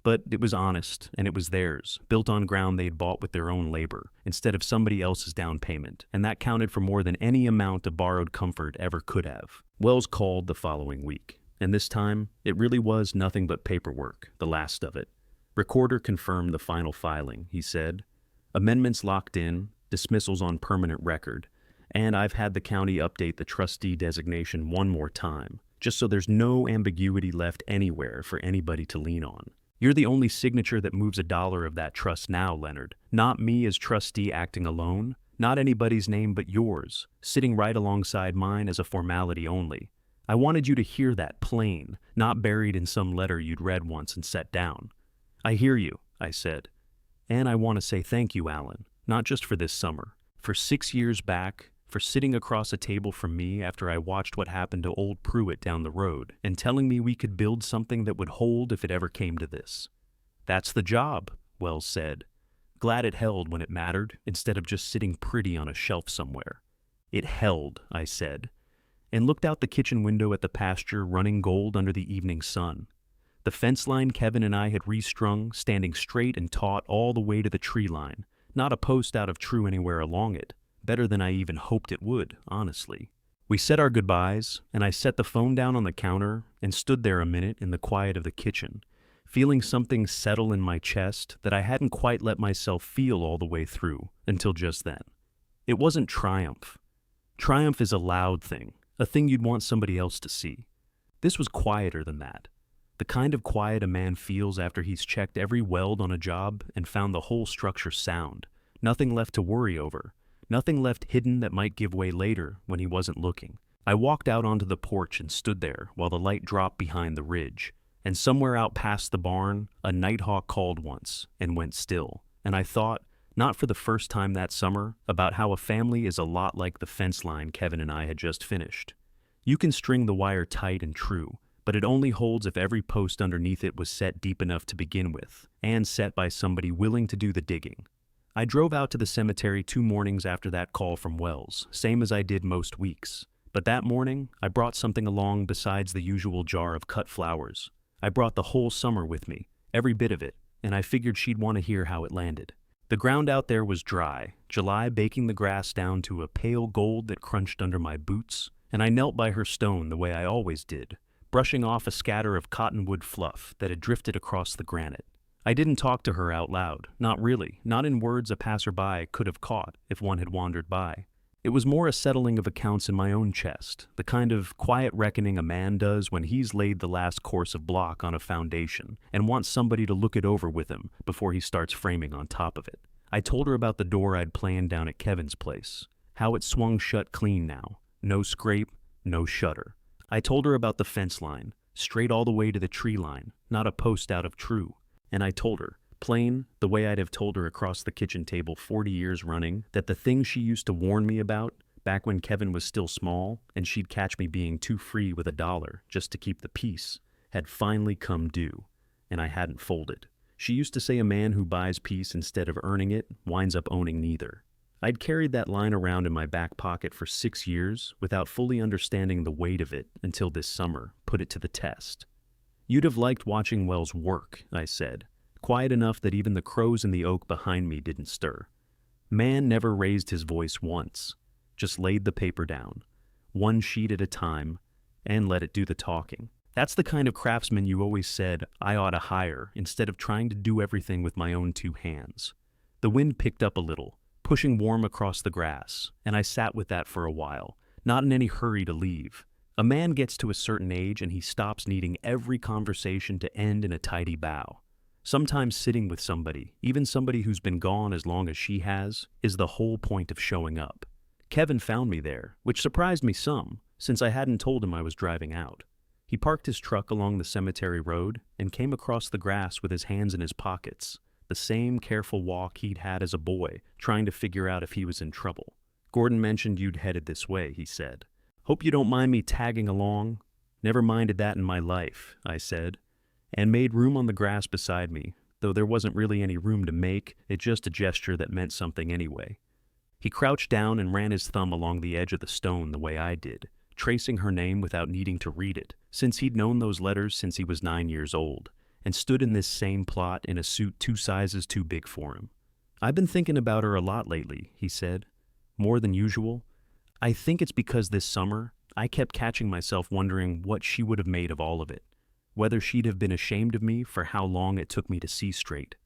But it was honest, and it was theirs, built on ground they'd bought with their own labor, instead of somebody else's down payment, and that counted for more than any amount of borrowed comfort ever could have. Wells called the following week, and this time, it really was nothing but paperwork, the last of it. "Recorder confirmed the final filing," he said. "Amendments locked in, dismissals on permanent record, and I've had the county update the trustee designation one more time, just so there's no ambiguity left anywhere for anybody to lean on. You're the only signature that moves a dollar of that trust now, Leonard. Not me as trustee acting alone, not anybody's name but yours, sitting right alongside mine as a formality only. I wanted you to hear that plain, not buried in some letter you'd read once and set down." "I hear you," I said. "And I want to say thank you, Alan, not just for this summer, for 6 years back, for sitting across a table from me after I watched what happened to old Pruitt down the road and telling me we could build something that would hold if it ever came to this." "That's the job," Wells said. Glad it held when it mattered, instead of just sitting pretty on a shelf somewhere. It held, I said, and looked out the kitchen window at the pasture running gold under the evening sun. The fence line Kevin and I had restrung, standing straight and taut all the way to the tree line, not a post out of true anywhere along it. Better than I even hoped it would, honestly. We said our goodbyes, and I set the phone down on the counter and stood there a minute in the quiet of the kitchen, feeling something settle in my chest that I hadn't quite let myself feel all the way through until just then. It wasn't triumph. Triumph is a loud thing, a thing you'd want somebody else to see. This was quieter than that. The kind of quiet a man feels after he's checked every weld on a job and found the whole structure sound. Nothing left to worry over. Nothing left hidden that might give way later when he wasn't looking. I walked out onto the porch and stood there while the light dropped behind the ridge. And somewhere out past the barn, a nighthawk called once and went still. And I thought, not for the first time that summer, about how a family is a lot like the fence line Kevin and I had just finished. You can string the wire tight and true, but it only holds if every post underneath it was set deep enough to begin with, and set by somebody willing to do the digging. I drove out to the cemetery 2 mornings after that call from Wells, same as I did most weeks. But that morning, I brought something along besides the usual jar of cut flowers. I brought the whole summer with me, every bit of it, and I figured she'd want to hear how it landed. The ground out there was dry, July baking the grass down to a pale gold that crunched under my boots, and I knelt by her stone the way I always did, brushing off a scatter of cottonwood fluff that had drifted across the granite. I didn't talk to her out loud, not really, not in words a passerby could have caught if one had wandered by. It was more a settling of accounts in my own chest, the kind of quiet reckoning a man does when he's laid the last course of block on a foundation and wants somebody to look it over with him before he starts framing on top of it. I told her about the door I'd planned down at Kevin's place, how it swung shut clean now, no scrape, no shutter. I told her about the fence line, straight all the way to the tree line, not a post out of true. And I told her, plain, the way I'd have told her across the kitchen table 40 years running, that the thing she used to warn me about, back when Kevin was still small and she'd catch me being too free with $1 just to keep the peace, had finally come due, and I hadn't folded. She used to say a man who buys peace instead of earning it winds up owning neither. I'd carried that line around in my back pocket for 6 years without fully understanding the weight of it until this summer put it to the test. You'd have liked watching Wells work, I said, quiet enough that even the crows in the oak behind me didn't stir. Man never raised his voice once, just laid the paper down, one sheet at a time, and let it do the talking. That's the kind of craftsman you always said I ought to hire instead of trying to do everything with my own 2 hands. The wind picked up a little, pushing warm across the grass, and I sat with that for a while, not in any hurry to leave. A man gets to a certain age and he stops needing every conversation to end in a tidy bow. Sometimes sitting with somebody, even somebody who's been gone as long as she has, is the whole point of showing up. Kevin found me there, which surprised me some, since I hadn't told him I was driving out. He parked his truck along the cemetery road and came across the grass with his hands in his pockets, the same careful walk he'd had as a boy, trying to figure out if he was in trouble. "Gordon mentioned you'd headed this way," he said. "Hope you don't mind me tagging along." "Never minded that in my life," I said, and made room on the grass beside me, though there wasn't really any room to make, it's just a gesture that meant something anyway. He crouched down and ran his thumb along the edge of the stone the way I did, tracing her name without needing to read it, since he'd known those letters since he was 9 years old, and stood in this same plot in a suit 2 sizes too big for him. "I've been thinking about her a lot lately," he said, "more than usual. I think it's because this summer, I kept catching myself wondering what she would have made of all of it, whether she'd have been ashamed of me for how long it took me to see straight."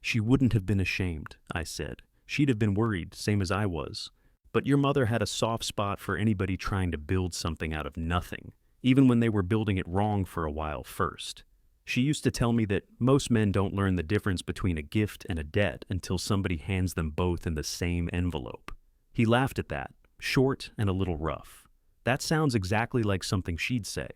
"She wouldn't have been ashamed," I said. "She'd have been worried, same as I was. But your mother had a soft spot for anybody trying to build something out of nothing, even when they were building it wrong for a while first. She used to tell me that most men don't learn the difference between a gift and a debt until somebody hands them both in the same envelope." He laughed at that, short and a little rough. "That sounds exactly like something she'd say."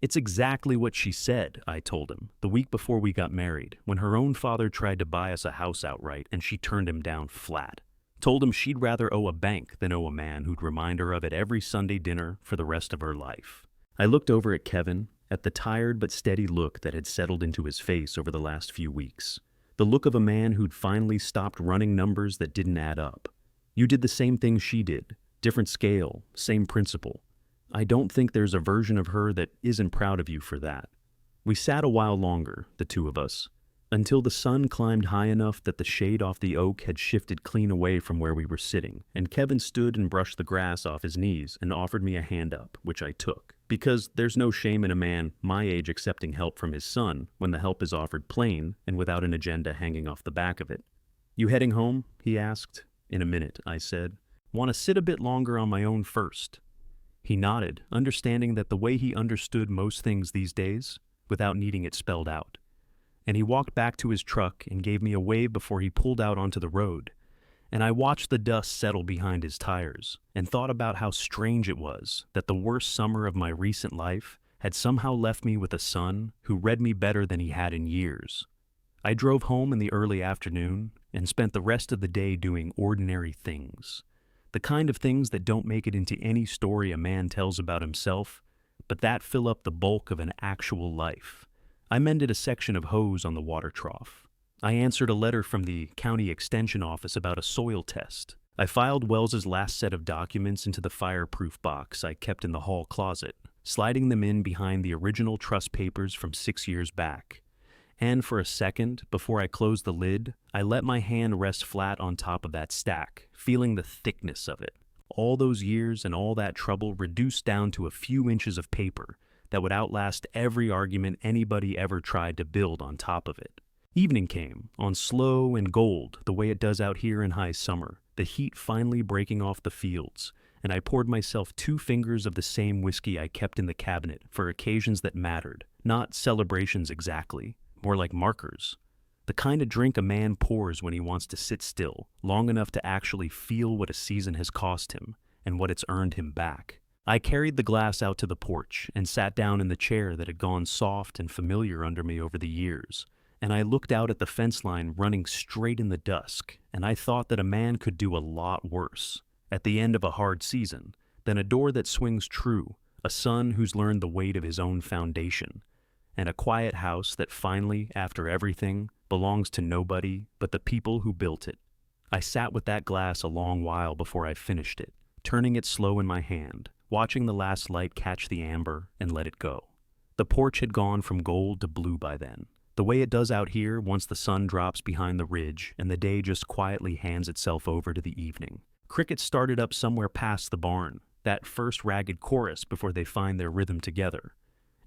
"It's exactly what she said," I told him, the week before we got married, when her own father tried to buy us a house outright and she turned him down flat. Told him she'd rather owe a bank than owe a man who'd remind her of it every Sunday dinner for the rest of her life. I looked over at Kevin, at the tired but steady look that had settled into his face over the last few weeks. The look of a man who'd finally stopped running numbers that didn't add up. You did the same thing she did. Different scale, same principle. I don't think there's a version of her that isn't proud of you for that. We sat a while longer, the two of us, until the sun climbed high enough that the shade off the oak had shifted clean away from where we were sitting, and Kevin stood and brushed the grass off his knees and offered me a hand up, which I took. Because there's no shame in a man my age accepting help from his son when the help is offered plain and without an agenda hanging off the back of it. You heading home? He asked. In a minute, I said. Want to sit a bit longer on my own first? He nodded, understanding that the way he understood most things these days, without needing it spelled out. And he walked back to his truck and gave me a wave before he pulled out onto the road. And I watched the dust settle behind his tires and thought about how strange it was that the worst summer of my recent life had somehow left me with a son who read me better than he had in years. I drove home in the early afternoon and spent the rest of the day doing ordinary things. The kind of things that don't make it into any story a man tells about himself, but that fill up the bulk of an actual life. I mended a section of hose on the water trough. I answered a letter from the county extension office about a soil test. I filed Wells's last set of documents into the fireproof box I kept in the hall closet, sliding them in behind the original trust papers from 6 years back. And for a second, before I closed the lid, I let my hand rest flat on top of that stack, feeling the thickness of it. All those years and all that trouble reduced down to a few inches of paper that would outlast every argument anybody ever tried to build on top of it. Evening came, on slow and gold, the way it does out here in high summer, the heat finally breaking off the fields, and I poured myself 2 fingers of the same whiskey I kept in the cabinet for occasions that mattered, not celebrations exactly, more like markers. The kind of drink a man pours when he wants to sit still, long enough to actually feel what a season has cost him and what it's earned him back. I carried the glass out to the porch and sat down in the chair that had gone soft and familiar under me over the years, and I looked out at the fence line running straight in the dusk, and I thought that a man could do a lot worse, at the end of a hard season, than a door that swings true, a son who's learned the weight of his own foundation, and a quiet house that finally, after everything, belongs to nobody but the people who built it. I sat with that glass a long while before I finished it, turning it slow in my hand, watching the last light catch the amber and let it go. The porch had gone from gold to blue by then, the way it does out here once the sun drops behind the ridge and the day just quietly hands itself over to the evening. Crickets started up somewhere past the barn, that first ragged chorus before they find their rhythm together.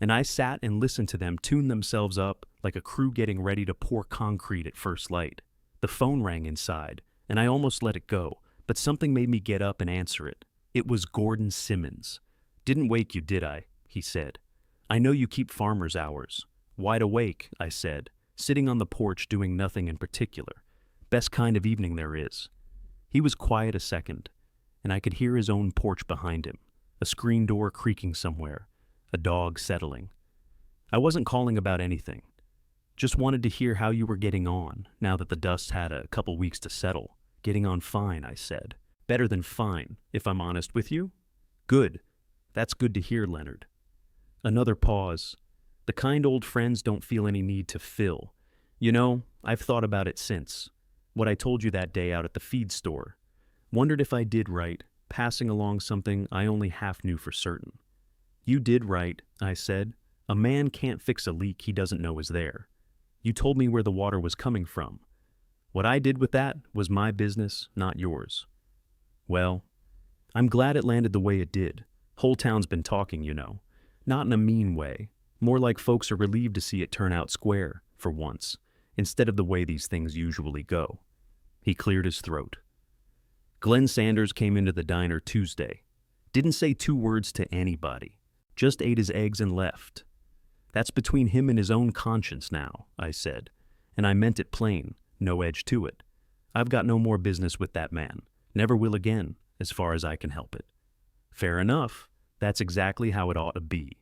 And I sat and listened to them tune themselves up like a crew getting ready to pour concrete at first light. The phone rang inside, and I almost let it go, but something made me get up and answer it. It was Gordon Simmons. "Didn't wake you, did I?" he said. "I know you keep farmer's hours." "Wide awake," I said, sitting on the porch doing nothing in particular. "Best kind of evening there is." He was quiet a second, and I could hear his own porch behind him, a screen door creaking somewhere, a dog settling. "I wasn't calling about anything. Just wanted to hear how you were getting on, now that the dust had a couple weeks to settle." "Getting on fine," I said. "Better than fine, if I'm honest with you." "Good. That's good to hear, Leonard." Another pause. The kind old friends don't feel any need to fill. You know, I've thought about it since. What I told you that day out at the feed store. Wondered if I did right, passing along something I only half knew for certain. "You did right," I said. "A man can't fix a leak he doesn't know is there. You told me where the water was coming from. What I did with that was my business, not yours." "Well, I'm glad it landed the way it did. Whole town's been talking, you know. Not in a mean way. More like folks are relieved to see it turn out square, for once, instead of the way these things usually go." He cleared his throat. "Glenn Sanders came into the diner Tuesday. Didn't say 2 words to anybody. Just ate his eggs and left. That's between him and his own conscience now," I said, and I meant it plain, no edge to it. "I've got no more business with that man. Never will again, as far as I can help it." "Fair enough. That's exactly how it ought to be."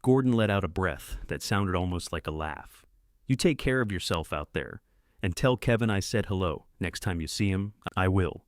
Gordon let out a breath that sounded almost like a laugh. "You take care of yourself out there, and tell Kevin I said hello next time you see him." "I will."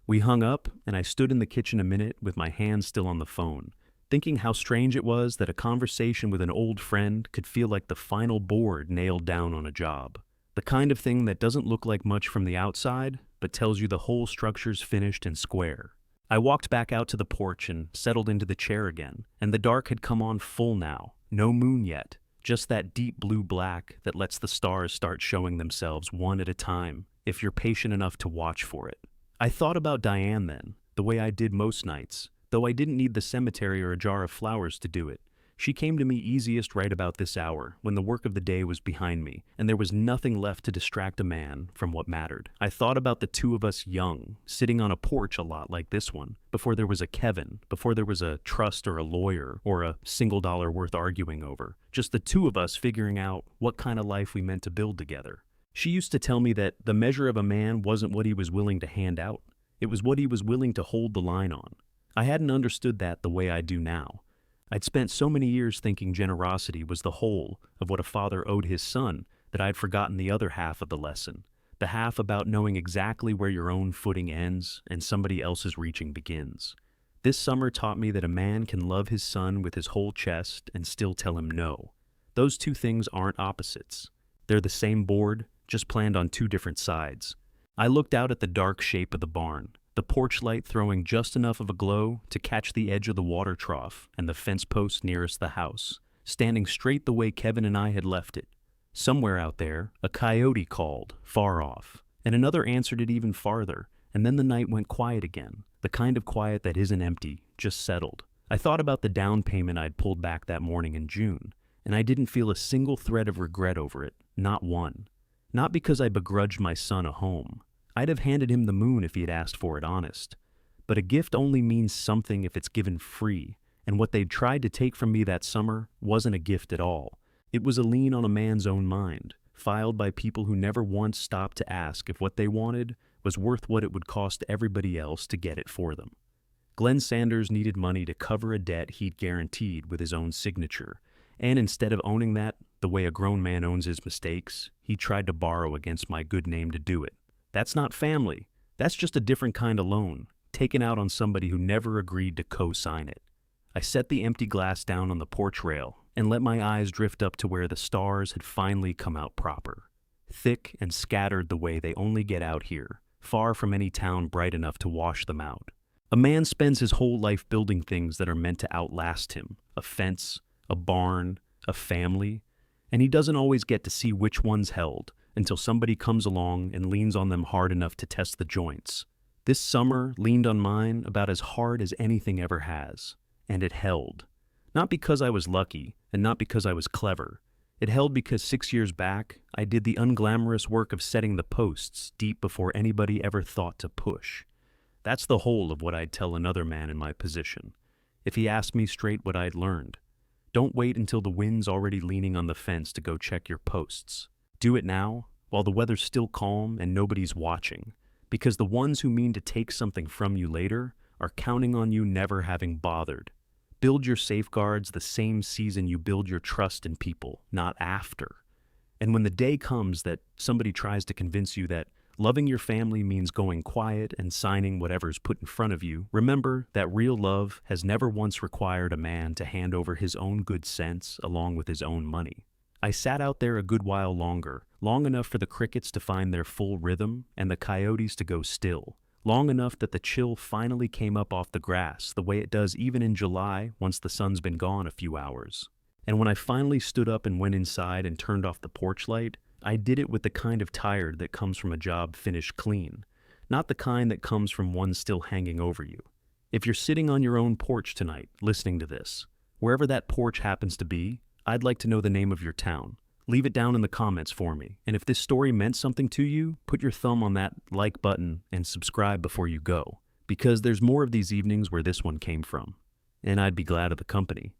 We hung up, and I stood in the kitchen a minute with my hand still on the phone, thinking how strange it was that a conversation with an old friend could feel like the final board nailed down on a job. The kind of thing that doesn't look like much from the outside, but tells you the whole structure's finished and square. I walked back out to the porch and settled into the chair again, and the dark had come on full now. No moon yet, just that deep blue black that lets the stars start showing themselves one at a time, if you're patient enough to watch for it. I thought about Diane then, the way I did most nights, though I didn't need the cemetery or a jar of flowers to do it. She came to me easiest right about this hour, when the work of the day was behind me, and there was nothing left to distract a man from what mattered. I thought about the two of us young, sitting on a porch a lot like this one, before there was a Kevin, before there was a trust or a lawyer, or a single dollar worth arguing over. Just the two of us figuring out what kind of life we meant to build together. She used to tell me that the measure of a man wasn't what he was willing to hand out. It was what he was willing to hold the line on. I hadn't understood that the way I do now. I'd spent so many years thinking generosity was the whole of what a father owed his son that I'd forgotten the other half of the lesson, the half about knowing exactly where your own footing ends and somebody else's reaching begins. This summer taught me that a man can love his son with his whole chest and still tell him no. Those two things aren't opposites. They're the same board, just planned on two different sides. I looked out at the dark shape of the barn, the porch light throwing just enough of a glow to catch the edge of the water trough and the fence post nearest the house, standing straight the way Kevin and I had left it. Somewhere out there, a coyote called, far off, and another answered it even farther, and then the night went quiet again, the kind of quiet that isn't empty, just settled. I thought about the down payment I'd pulled back that morning in June, and I didn't feel a single thread of regret over it, not one. Not because I begrudged my son a home. I'd have handed him the moon if he had asked for it honest. But a gift only means something if it's given free, and what they'd tried to take from me that summer wasn't a gift at all. It was a lien on a man's own mind, filed by people who never once stopped to ask if what they wanted was worth what it would cost everybody else to get it for them. Glenn Sanders needed money to cover a debt he'd guaranteed with his own signature, and instead of owning that the way a grown man owns his mistakes, he tried to borrow against my good name to do it. That's not family. That's just a different kind of loan, taken out on somebody who never agreed to co-sign it. I set the empty glass down on the porch rail and let my eyes drift up to where the stars had finally come out proper, thick and scattered the way they only get out here, far from any town bright enough to wash them out. A man spends his whole life building things that are meant to outlast him, a fence, a barn, a family, and he doesn't always get to see which one's held until somebody comes along and leans on them hard enough to test the joints. This summer leaned on mine about as hard as anything ever has, and it held. Not because I was lucky, and not because I was clever. It held because 6 years back, I did the unglamorous work of setting the posts deep before anybody ever thought to push. That's the whole of what I'd tell another man in my position, if he asked me straight what I'd learned. Don't wait until the wind's already leaning on the fence to go check your posts. Do it now, while the weather's still calm and nobody's watching, because the ones who mean to take something from you later are counting on you never having bothered. Build your safeguards the same season you build your trust in people, not after. And when the day comes that somebody tries to convince you that loving your family means going quiet and signing whatever's put in front of you, remember that real love has never once required a man to hand over his own good sense along with his own money. I sat out there a good while longer, long enough for the crickets to find their full rhythm and the coyotes to go still, long enough that the chill finally came up off the grass the way it does even in July once the sun's been gone a few hours. And when I finally stood up and went inside and turned off the porch light, I did it with the kind of tired that comes from a job finished clean, not the kind that comes from one still hanging over you. If you're sitting on your own porch tonight, listening to this, wherever that porch happens to be, I'd like to know the name of your town. Leave it down in the comments for me. And if this story meant something to you, put your thumb on that like button and subscribe before you go, because there's more of these evenings where this one came from. And I'd be glad of the company.